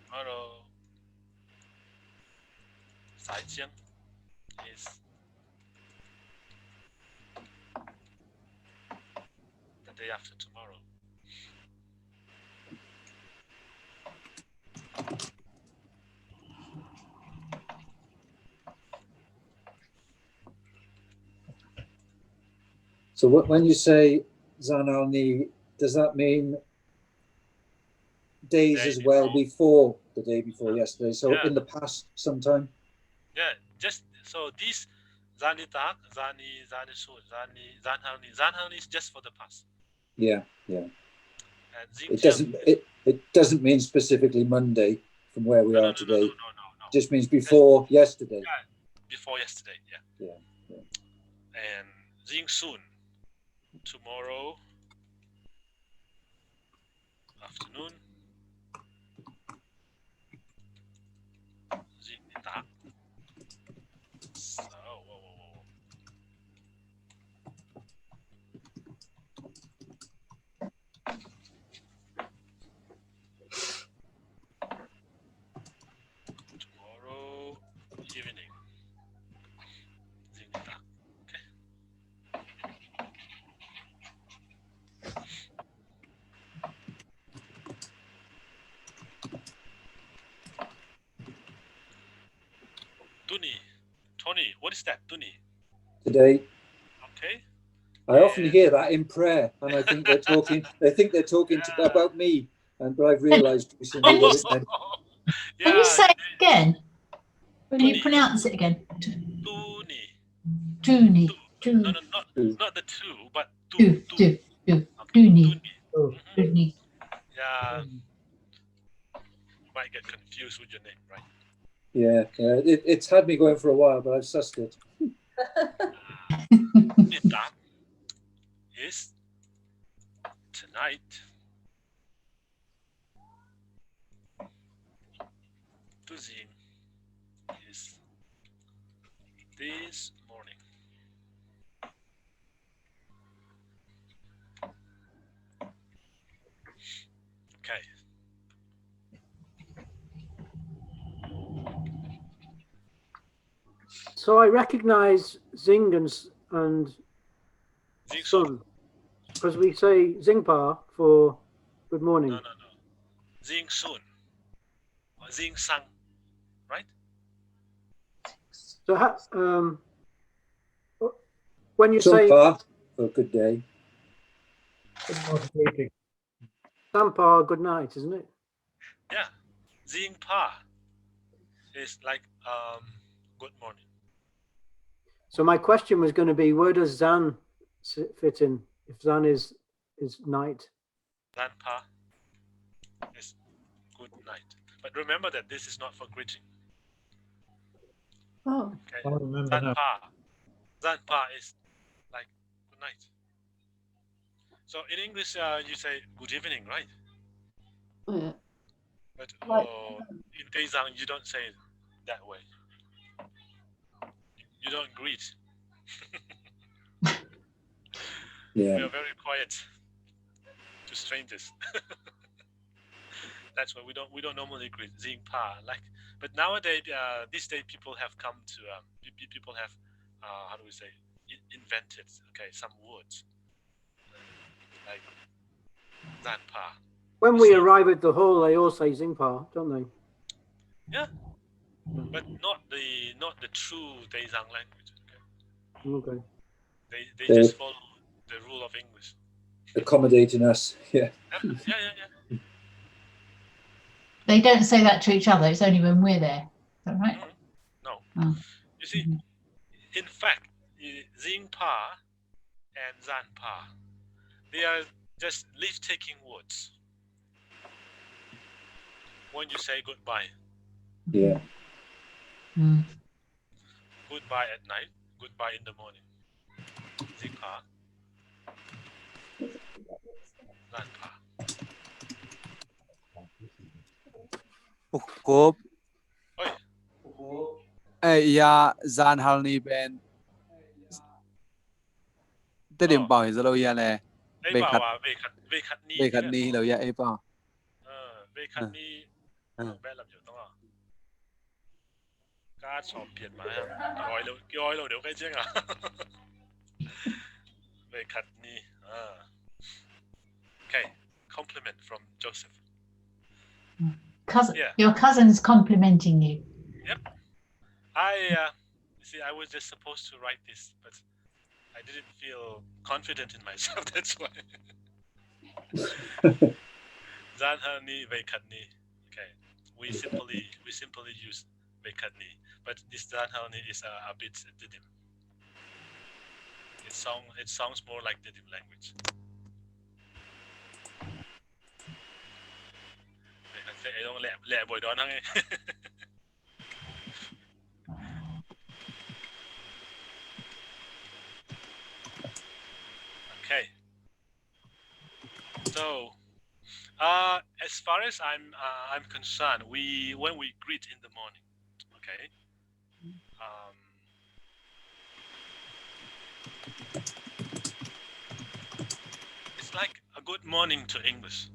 tomorrow. Saijiang is the day after tomorrow. So when you say Zanalni, does that mean days Day as well before the day before yesterday? So Yeah. in the past sometime? Yeah, just so this Zani Tak, Zani Su, Zanhani is just for the past. Yeah. And It Xinjiang doesn't mean specifically Monday from where we are today. No. Just means before yesterday. Before yesterday, yeah. And Xing soon, tomorrow afternoon. Xing Da. So, whoa. Tomorrow evening. Xing Da. Okay. Tony, what is that? Tuni. today. Okay. I often hear that in prayer, and I think they're talking. They think they're talking about me, but I've realised recently that it meant Yeah. Can you say it again? Can you Tuni. pronounce it again? Tuni. Tuni. No, not the two, but Tu. tu. Okay. Tuni. Tuni. Oh, Tuni. Yeah. You might get confused with your name, right? yeah. It's had me going for a while, but I've sussed it. Vietnam is tonight. Tuzin is this morning. Okay. So I recognize Zing and Zing Sun because we say Zingpa for good morning. No. Zing Sun. Or Zing Sang. Right? So when you So say far, for a good day. good morning. Sampa, good night, isn't it? Yeah. Zing Pa is like good morning. So my question was going to be, where does Zan fit in? If Zan is night. Zan Pa is good night. But remember that this is not for greeting. Oh, Okay. I remember Zan now. Pa. Zan Pa is like good night. So in English, you say good evening, right? yeah. But Right. in Daezang, you don't say it that way. You don't greet. Yeah. We are very quiet to strangers. That's why we don't normally greet Zing Pa. But nowadays, these days, people have come to people have how do we say invented some words like Zan Pa. When we arrive at the hall, they all say Zingpa, don't they? Yeah, but not the true Daezang language. Okay. They just follow the rule of English. Accommodating us. Yeah. Yeah. They don't say that to each other. It's only when we're there. Is that right? No. Oh. You see, in fact, Zing Pa and Zan Pa, they are just leave-taking words. When you say goodbye, Yeah. Mm. goodbye at night, goodbye in the morning. Zing Pa, Zan Pa. Cốp Oi, ya gian halni ben tới điểm bảo giờ lâu ya nè ấy về bảo khát à, về khát ni về cái khát này. ni lâu ya ấy bảo về khát ni, bé làm gì đó à? Cá sò biển mà em, gọi lâu đều cái chứ à? Về khát ni, Okay, compliment from Joseph. Cousin, Yeah. your cousin's complimenting you. Yep. You see, I was just supposed to write this, but I didn't feel confident in myself. That's why. Zan ha ni ve khat ni. Okay, we simply use ve khat ni, but this Zan ha ni is a bit Didim. It sounds more like Didim language. They don't let boy don hang. Okay. So, as far as I'm concerned, when we greet in the morning, okay. It's like a good morning to English.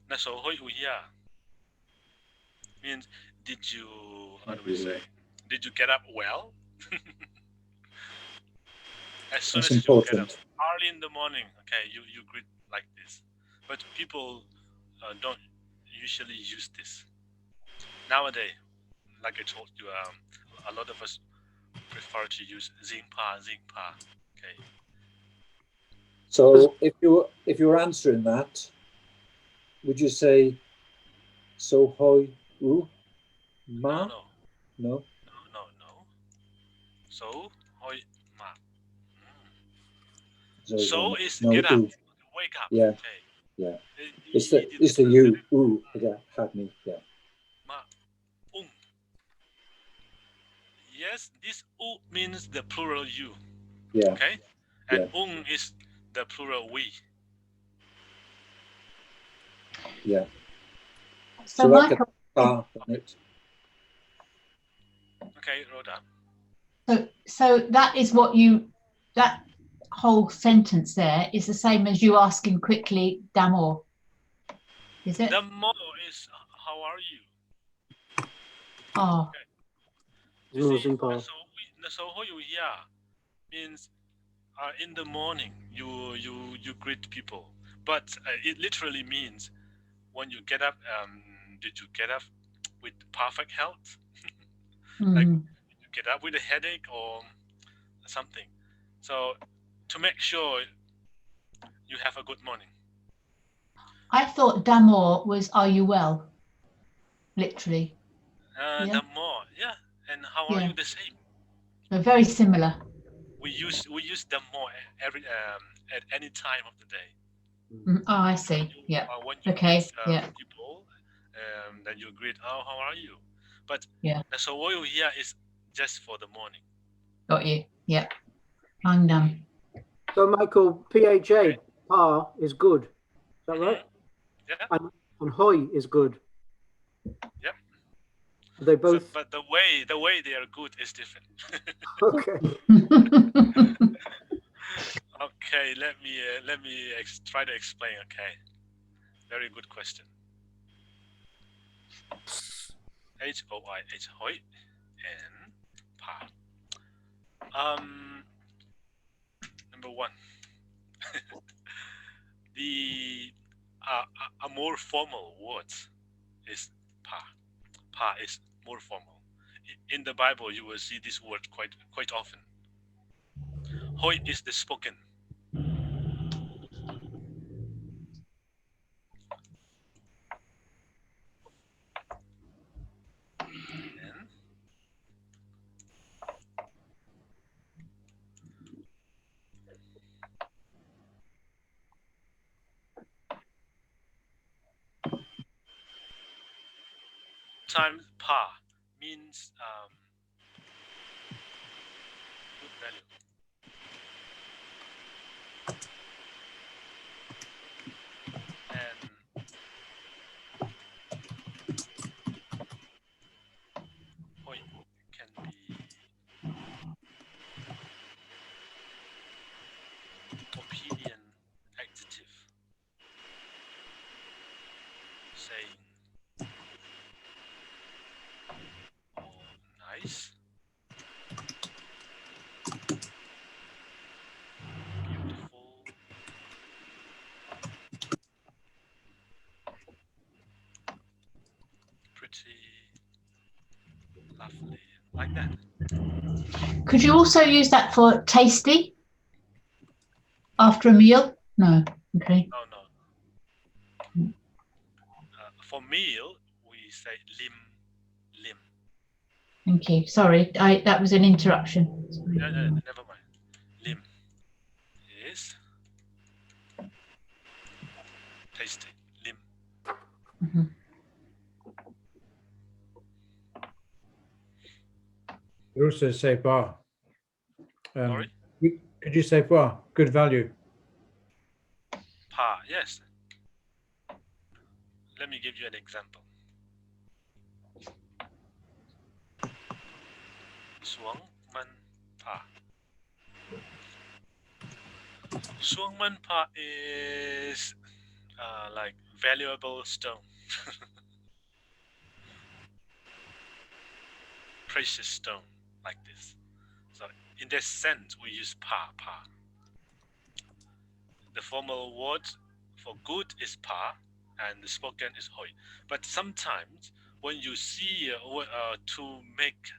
Na so hoi uya means did you, how do we say, did you get up well? As soon That's as you get up important. early in the morning, okay, you greet like this. But people don't usually use this nowadays. Like I told you, a lot of us prefer to use zingpa. Okay. So if you were answering that, would you say so hoi u ma? No. No. So hoi ma. So, So is no, get up, u. wake up. Yeah. Okay. Yeah. It- It's it- the you. it- Ooh, that had me. Yeah. Ma Yes, this u means the plural you. Yeah. Okay, and is the plural we. Yeah. So, that Michael, could pa on it. Okay, Rhoda. so that is what that whole sentence there is the same as you asking quickly, Damor. Is it? The more is how are you? Oh, You No, see, zingpa. so how you here means in the morning you greet people, but it literally means when you get up. Did you get up with perfect health? Like you get up with a headache or something. So to make sure you have a good morning. I thought Damor was "Are you well?" Literally. Yeah. The more, yeah. And how are you? The same. They're very similar. We use the more every at any time of the day. Oh, I see. Yeah. When you Okay. meet people, then you greet. Oh, how are you? But the sowoyu here is just for the morning. Got you. Yeah. I'm done. So, Michael, PHA, pa is good. Is that right? Yeah. And hoi is good. Yep. They both. So, but the way they are good is different. Okay. Okay, let me try to explain. Okay, very good question. HOI, hoi, and pa. Number one, the a more formal word is pa. Pa is more formal. In the Bible, you will see this word quite often. Hoi is the spoken. Times pa means good value. And hoi can be opinion adjective, saying nice, beautiful, pretty, lovely, like that. Could you also use that for tasty after a meal? No. Okay. No. For meal, we say lim. Thank you. Sorry, that was an interruption. No, never mind. Lim is tasty. Lim. You also say bar. Sorry? Could you say bar? Good value. Pa, yes. Let me give you an example. Suang man pa. Suang man pa is like valuable stone. Precious stone, like this. So in this sense, we use pa. The formal word for good is pa, and the spoken is hoi. But sometimes when you see to make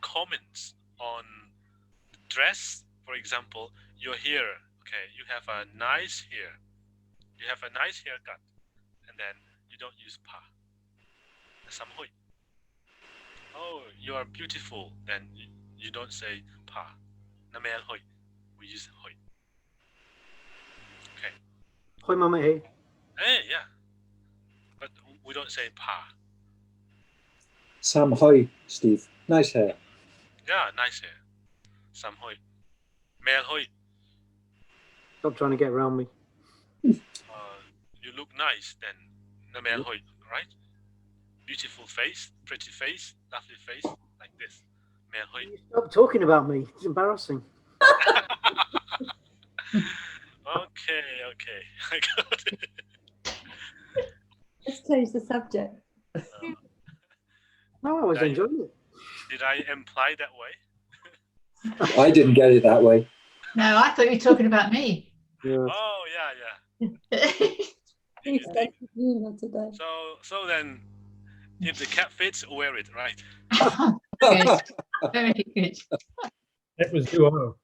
comments on dress. For example, your hair. Okay, you have a nice hair. You have a nice haircut, and then you don't use pa. Sam hoi. Oh, you are beautiful. Then you don't say pa. Namel hoi. We use hoi. Okay. Hoi mama hey. Hey, yeah. But we don't say pa. Sam hoi, Steve. Nice hair. Yeah, nice hair. Sam hoi. Mel hoi. Stop trying to get around me. You look nice. Then namel hoi, right? Beautiful face, pretty face, lovely face, like this. Mel hoi. Stop talking about me. It's embarrassing. Okay. I got it. Let's change the subject. No, I was Right. enjoying it. Did I imply that way? I didn't get it that way. No, I thought you were talking about me. Yeah. Oh, yeah. You've got humour today. So then, if the cap fits, wear it, right? Good. Very good. It was duo.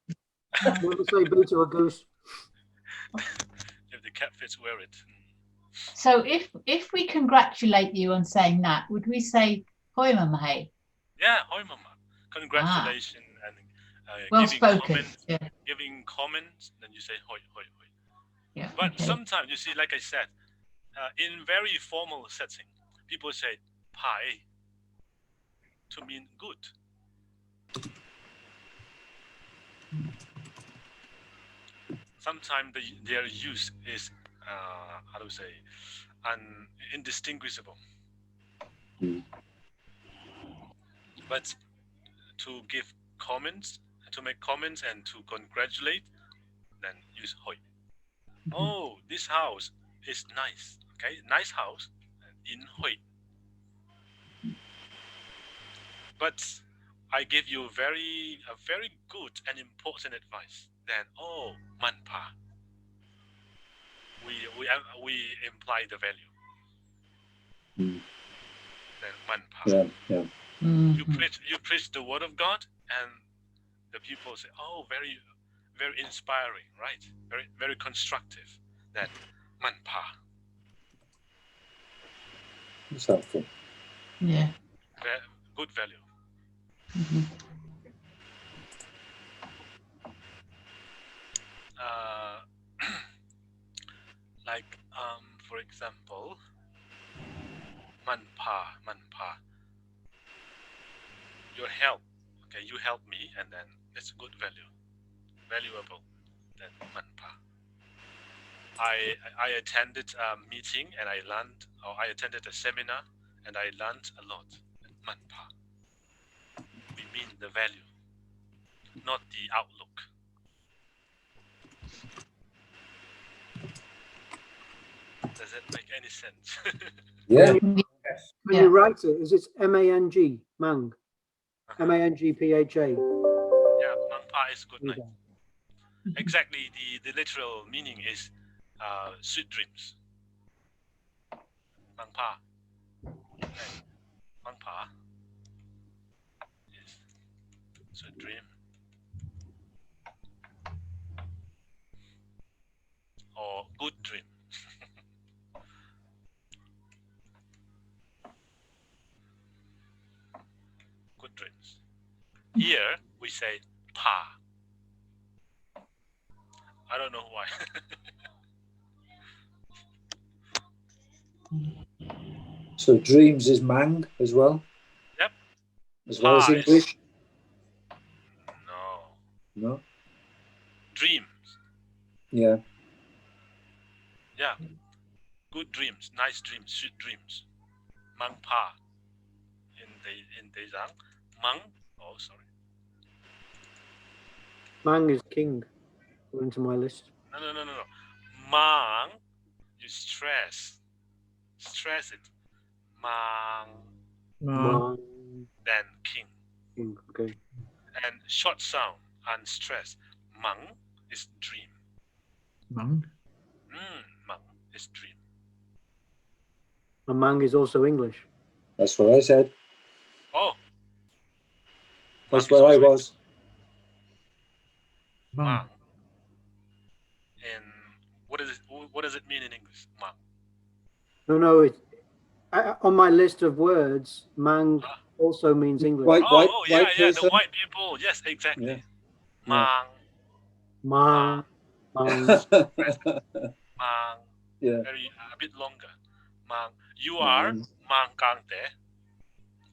Never say boo to a goose. If the cap fits, wear it. So if we congratulate you on saying that, would we say hoi mama hey? Yeah, hoi mama. Congratulations and Well giving spoken. comments. Yeah. Giving comments, then you say hoi. Yeah. But okay. sometimes, you see, like I said, in very formal setting, people say pai to mean good. Sometimes their use is, how to say, indistinguishable. Mm. But to give comments, to make comments and to congratulate, then use hoi. Oh, this house is nice. Okay, nice house in hoi. But I give you a very good and important advice. Then man pa. We imply the value. Mm. Then man pa. Yeah. Mhm. You preach the word of God, and the people say, oh, very inspiring, right? Very constructive. Then man pa. It's helpful. Yeah. Good value. Mhm. Like for example, man pa. Your help. Okay, you help me, and then it's good value, valuable. Then man pa. I attended a meeting and I learned, or I attended a seminar and I learned a lot. Man pa. We mean the value, not the outlook. Does it make any sense? Yeah. When Yeah. you write it, is it M-A-N-G, Mang? M-A-N-G-P-H-A. Yeah, man pa is good night. Exactly, the literal meaning is sweet dreams. Man pa. Man pa is sweet dream. Or good dream. Good dreams. Here we say pa. I don't know why. So dreams is Mang as well? Yep. As well as Pa is- English? No. No? Dreams. Yeah. Yeah. Good dreams, nice dreams, sweet dreams. Mang pa. In Daezang. Mang. Oh, sorry. Mang is king, according to my list. No. Mang. You stress it. Mang. Mang, Then king. king. Okay. And short sound and stress. Mang is dream. Mang. Mang is dream. And Mang is also English. That's what I said. Oh. That's Mang is where I also- was. Mang. And what does it mean in English? Mang. No. On my list of words, mang also means English. White Yeah. The person? white people. Yes, exactly. Yeah. Mang. Mang. Mang. Mang. Yeah. Very a bit longer. Mang. You are mang kang te.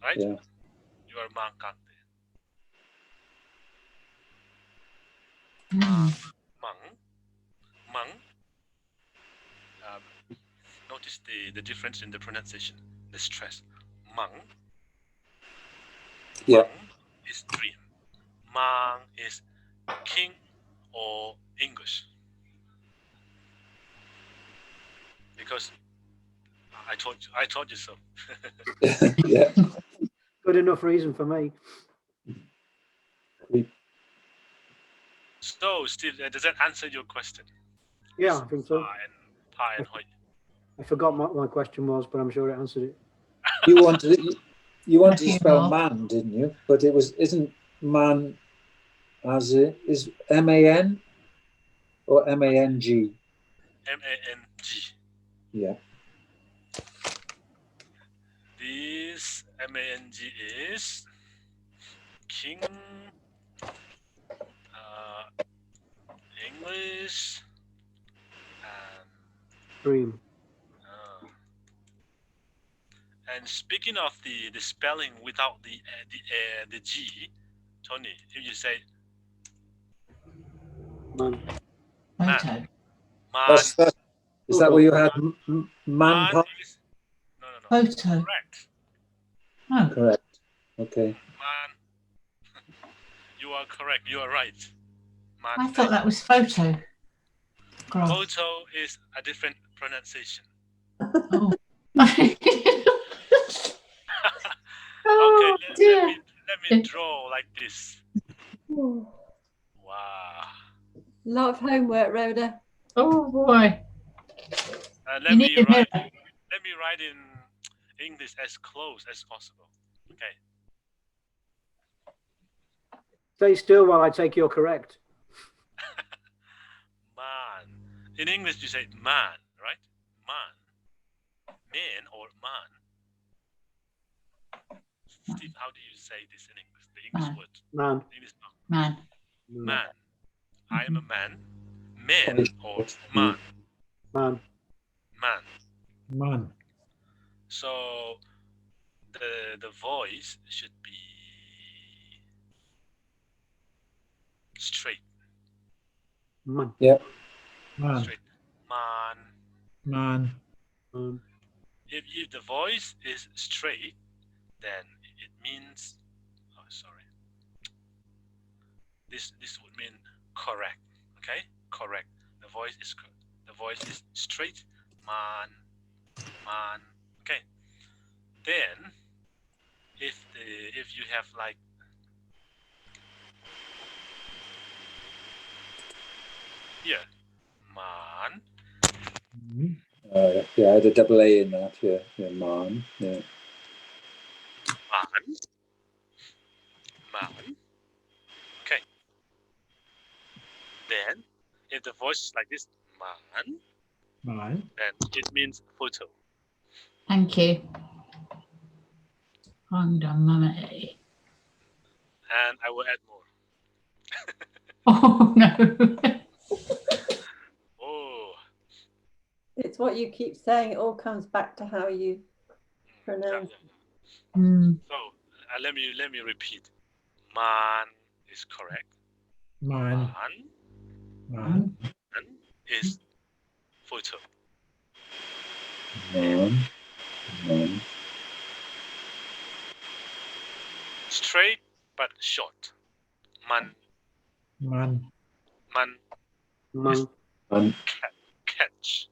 Right? Yeah. You are mang kang te. Mm. Mang. Notice the difference in the pronunciation, the stress. Mang. Yeah. Mang is dream. Mang is king or English. Because I told you so. Yeah. Good enough reason for me. So, Steve, does that answer your question? Yeah, I think so. Pa and Hoi. I forgot what my question was, but I'm sure it answered it. You wanted to Matthew spell Moore. man, didn't you? But isn't man as it is MAN or MANG? MANG. Yeah. This MANG is king, English, Dream. and speaking of the spelling without the G, Tony, if you say Man. Photo. man, Is that where you had man? man is no. Photo. Correct. Oh, Correct. Okay. Man, you are correct. You are right. Man, I thought that was photo. Graph. photo is a different pronunciation. Oh. Okay, Oh, dear. let me draw like this. Oh, Wow. lot of homework, Rhoda. Oh boy. Let You me need a mirror. write in English as close as possible. Okay. Stay still while I take your correct. Man. In English, you say man, right? Man. Man or man. Steve, how do you say this in English? The English Man. word. Man. English Man. man. I am a man. Man or man. Man. Man. Man. So the voice should be straight. Man. Yeah. Man. Straight. Man. Man. Man. If the voice is straight, then it means this would mean correct. Okay? Correct. The voice is straight. Man. Okay. Then if you have like here, man, Yeah, I had a double A in that. Yeah. Yeah. Man. Yeah. man. Okay. Then if the voice is like this, man, Man. then it means photo. Thank you. Hold on, Mama A. And I will add more. Oh no. Oh, It's what you keep saying. It all comes back to how you pronounce. Mm. So let me repeat. Man is correct. Man. Man. Man is photo. Man. Man. Straight but short. Man. Man. Man. Man. Catch.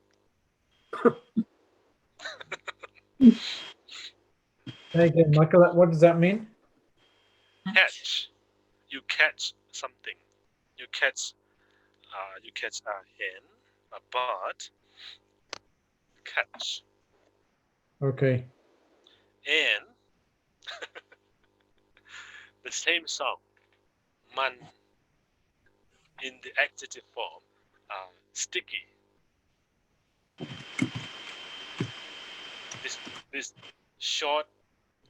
Say again, Michael, what does that mean? Catch. You catch something. You catch a hen, a bird. Catch. Okay. And the same sound. Man in the adjective form, sticky. This short,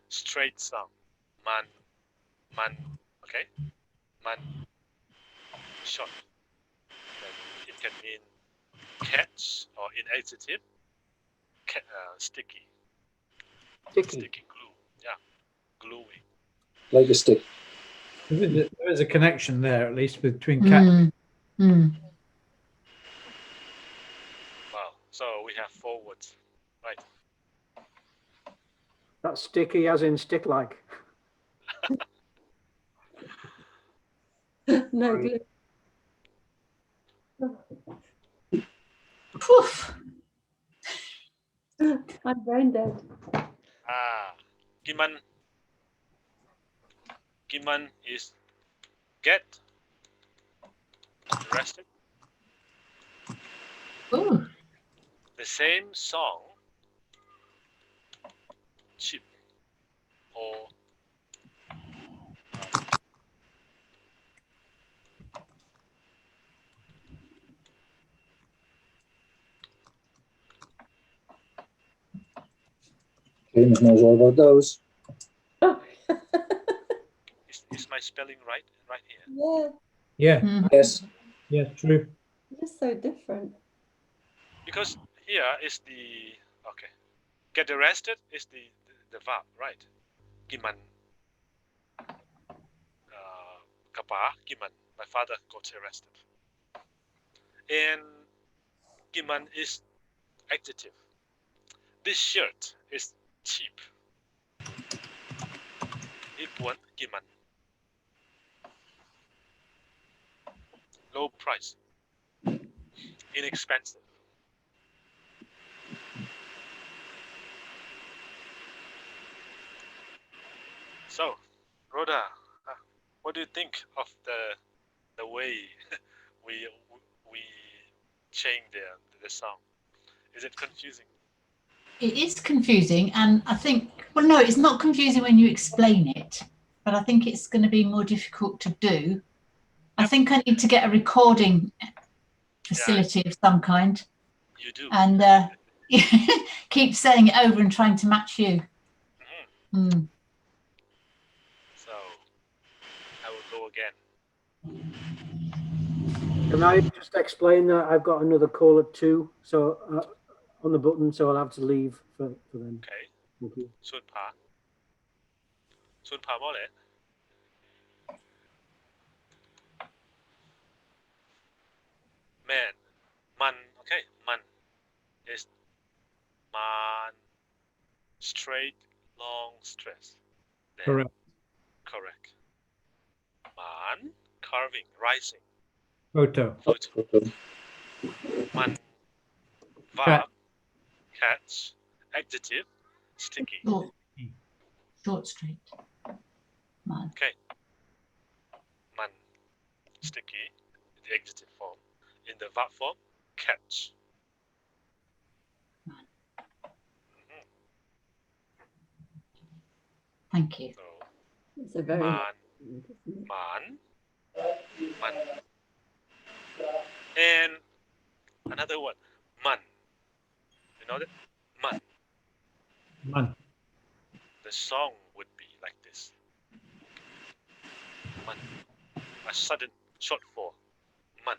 straight sound, man, okay, man, short. And it can mean catch, or in adjective, sticky, Sticky. glue, yeah, gluing. Like a stick. There is a connection there, at least between cat. Wow. So we have 4 words, right? That's sticky as in stick like. No glue. Poof. I'm brain dead. Giman. Giman is get, arrested. Ooh. The same song, cheap, or James knows all about those. Oh, is my spelling right here? yeah, Yeah, Mhm. Yes. yeah, true. just so different. Because here is the okay. Get arrested is the verb, right? Giman. Kapa Giman. My father got arrested. And Giman is adjective. This shirt is cheap. Ipuan Giman. Low price. Inexpensive. So, Rhoda, what do you think of the way we change the song? Is it confusing? It is confusing, and I think, well, no, it's not confusing when you explain it, but I think it's going to be more difficult to do. I think I need to get a recording facility of some kind You do. and keep saying it over and trying to match you. Mm. So, I will go again. Can I just explain that I've got another call at 2, so on the button, so I'll have to leave for them. Okay. Thank you. Sunpa. Sunpa Mole. Man. Man. Okay. Man is man. Straight, long stress. Then, Correct. Correct. Man. Carving. Rising. Photo. Photo. Man. Verb. Cat. Catch. Adjective. Sticky. Short straight. Man. Okay. Man. Sticky. The adjective form. In the verb form. Catch. Man. Thank you. So, It's a very man. isn't it? Man. Man. And another one. Man. You know that? Man. Man. The song would be like this. Man. A sudden short for man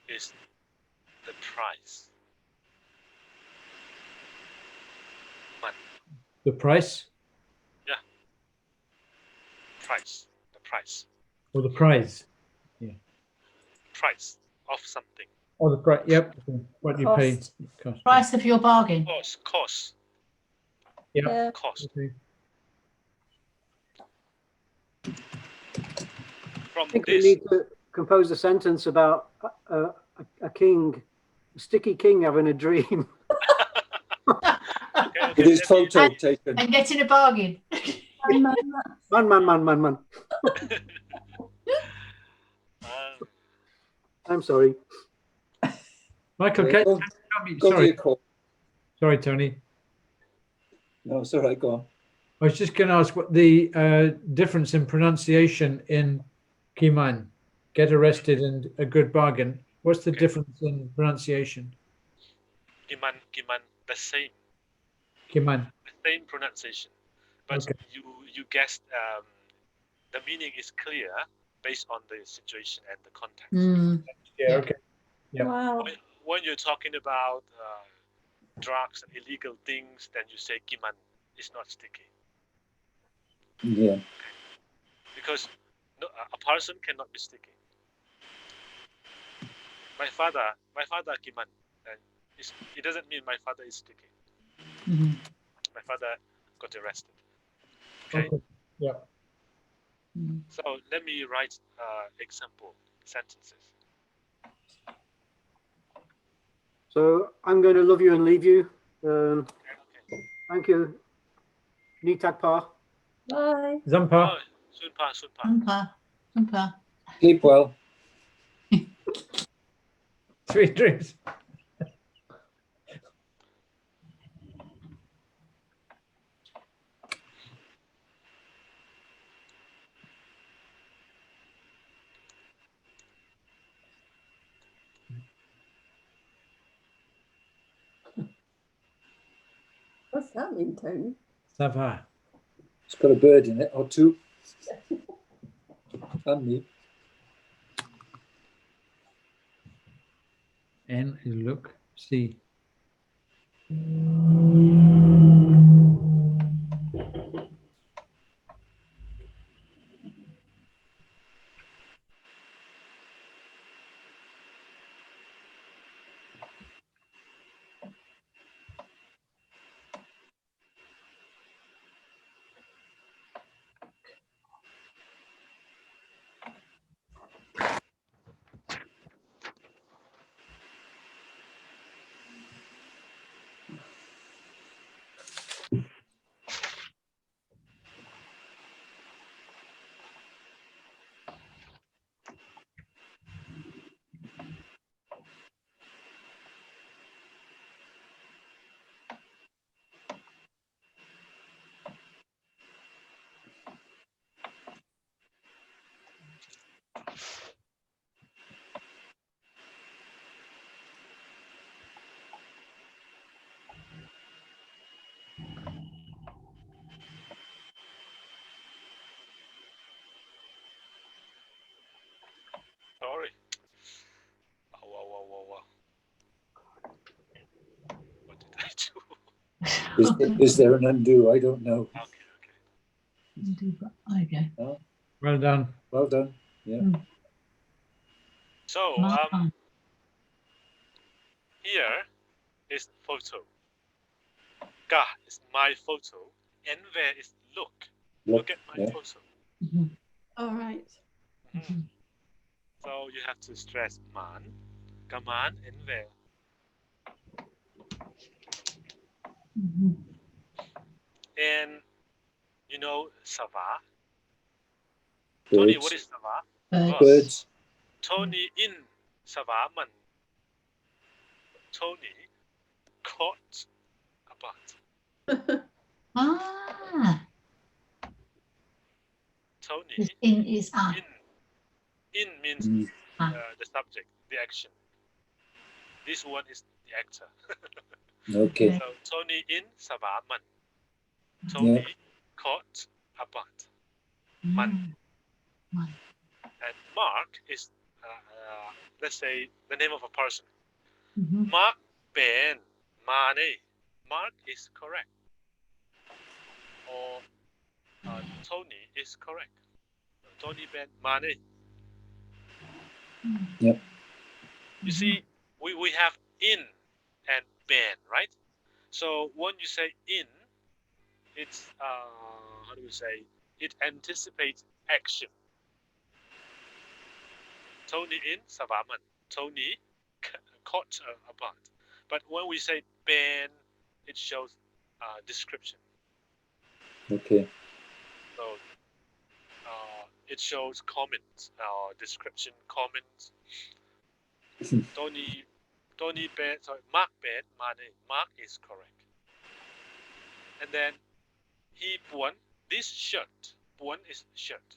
is the price. Man. The price Price. The price. or the prize? Price of something. Or the price, yep. What you pay. Cost. Cost. Price of your bargain. Cost. Yeah. Yeah, Cost. Okay. From I think we this. need to compose a sentence about a king, a sticky king having a dream. Okay, With his let me- photo taken. And getting a bargain. Man. I'm sorry. Michael, Yeah, can, Go to sorry, your call. sorry, Tony. No, it's all right. Go on. I was just going to ask what the difference in pronunciation in Kiman. get arrested and a good bargain. What's the difference in pronunciation? Giman, the same pronunciation, but Okay. you guessed the meaning is clear based on the situation and the context. Mm. Yeah. Okay. Yeah. Wow. When you're talking about drugs and illegal things, then you say giman is not sticky Yeah. because a person cannot be sticky. My father giman, and it doesn't mean my father is sticky. Mhm. My father got arrested. Okay. Yeah. Mm. So let me write example sentences. So I'm going to love you and leave you. Okay. Thank you. Nitak Pa. Bye. Zampa. Oh, sunpa. Umpa. Umpa. Sleep well. Sweet dreams. What's that mean, Tony? Sava. It's got a bird in it or two. And me. N is look. C. Sorry. Wow. What did I do? Is there an undo? I don't know. Okay. Okay. Well done. Well done. Yeah. So Mark. here is photo. Ga is my photo. Enver is look. Look at my yeah. photo. Mhm. All right. Mhm. So you have to stress man, gaman, enver. Mhm. And you know Sava. Tony, Birds. what is Sava? Birds. Birds. Tony in Sava man. Tony caught a bat. Ah. Tony This in is ah. in means Mm. the subject, the action. This one is the actor. Okay. So Tony in Sava man. Tony caught a bat. Man. Man. And Mark is let's say the name of a person. Mhm. Mark Ben Mane. Mark is correct. Or Tony is correct. Tony Ben Mane. Yep. You see, we have in and Ben, right? So when you say in, it's how do we say? It anticipates action. Tony in Savaman. Tony caught a bat. But when we say Ben, it shows description. Okay. So it shows comments, description, comments. Tony Ben, sorry, Mark Ben, Mane. Mark is correct. And then he won this shirt. Won is shirt.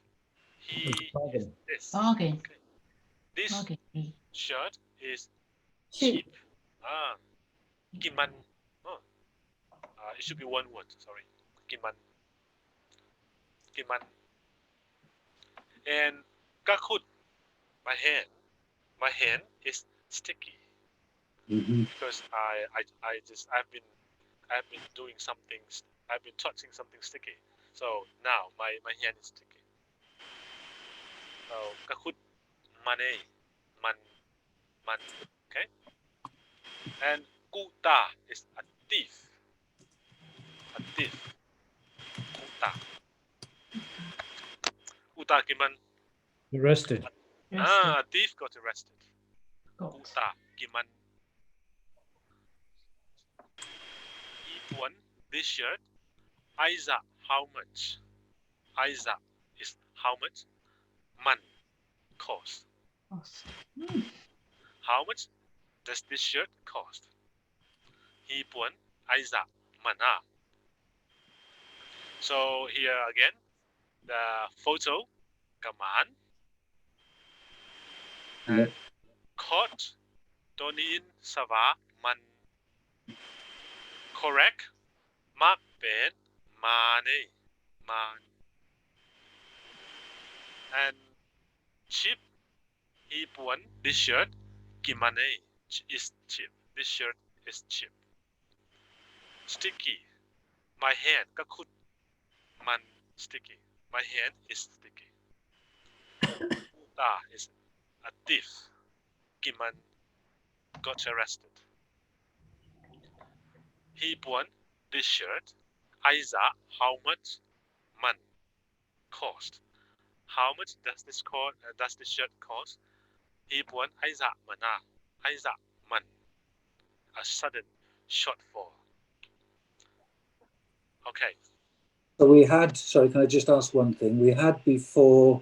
He is this. Bargain. Okay. This Okay. shirt is Cheap. cheap. Ah, Kiman. Oh, it should be one word. Sorry, Kiman. Kiman. And Kakut. My hand is sticky because I've been doing something. I've been touching something sticky. So now my hand is sticky. So Kakut mane man. Okay. And Kuta is a thief. A thief. Kuta. Kuta Kiman. Arrested. A thief got arrested. Got. Kuta Kiman. Ipuan, this shirt. Aiza, how much? Aiza is how much? Man, cost. Cost. How much does this shirt cost? Ipuan, Aiza, mana. So here again, the photo, kaman. And caught, Tonin, Sava, man. Correct. Mark Ben, Mane, Man. And cheap, Ipuan, this shirt, Kimane is cheap. This shirt is cheap. Sticky, my hand, Kakut, Man, sticky. My hand is sticky. Is a thief. Kiman got arrested. Ipuan, this shirt, Aiza, how much? Man, cost. How much does this shirt cost? Ipuan, Aiza, mana. Aiza, man. A sudden shortfall. Okay. So we had, sorry, can I just ask one thing? We had before,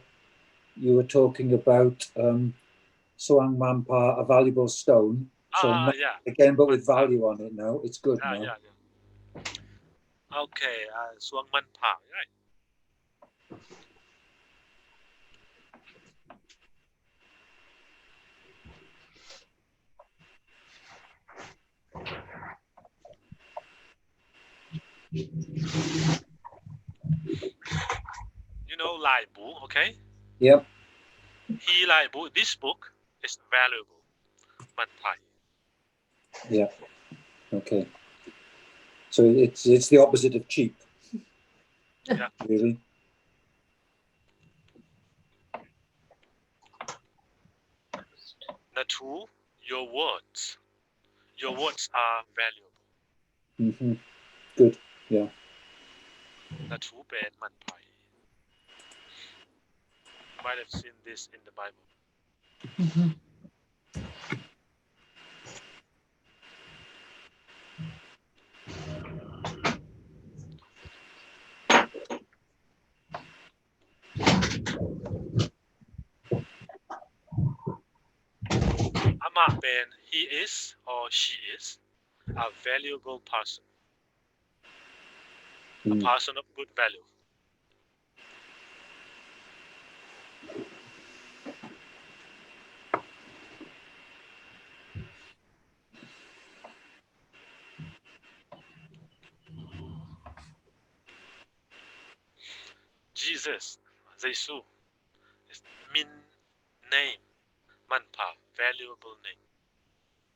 you were talking about Soang Mampa, a valuable stone. So Yeah. again, but with value on it now. It's good now. Yeah. Okay, Suang Man Pa, right? You know Lai Bu, okay? Yep. He Lai Bu, this book is valuable. Man Pai. Yeah. Okay. So it's the opposite of cheap. Yeah. Really. Natu, your words. Your words are valuable. Good. Yeah. Natu Ben Man Pai. You might have seen this in the Bible. Ama Ben, he is or she is a valuable person. A person of good value. Jesus, Jesu, is min name, manpa, valuable name.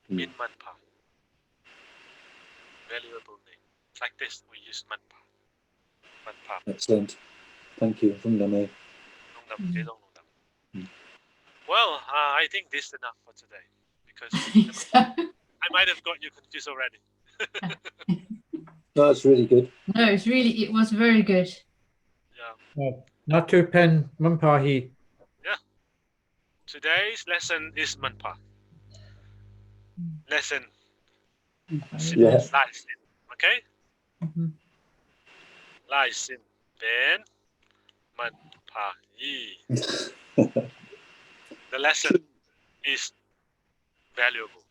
Min manpa, valuable name. Like this, we use manpa. Manpa. Excellent. Thank you. Well, I think this is enough for today because I might have got you confused already. No, that's really good. No, it was very good. Yeah. Natu pen Mumpahi. Yeah. Today's lesson is manpa. Lesson. Yeah. Laisin. Okay? Mhm. Laisin. Ben. Manpa. The lesson is valuable.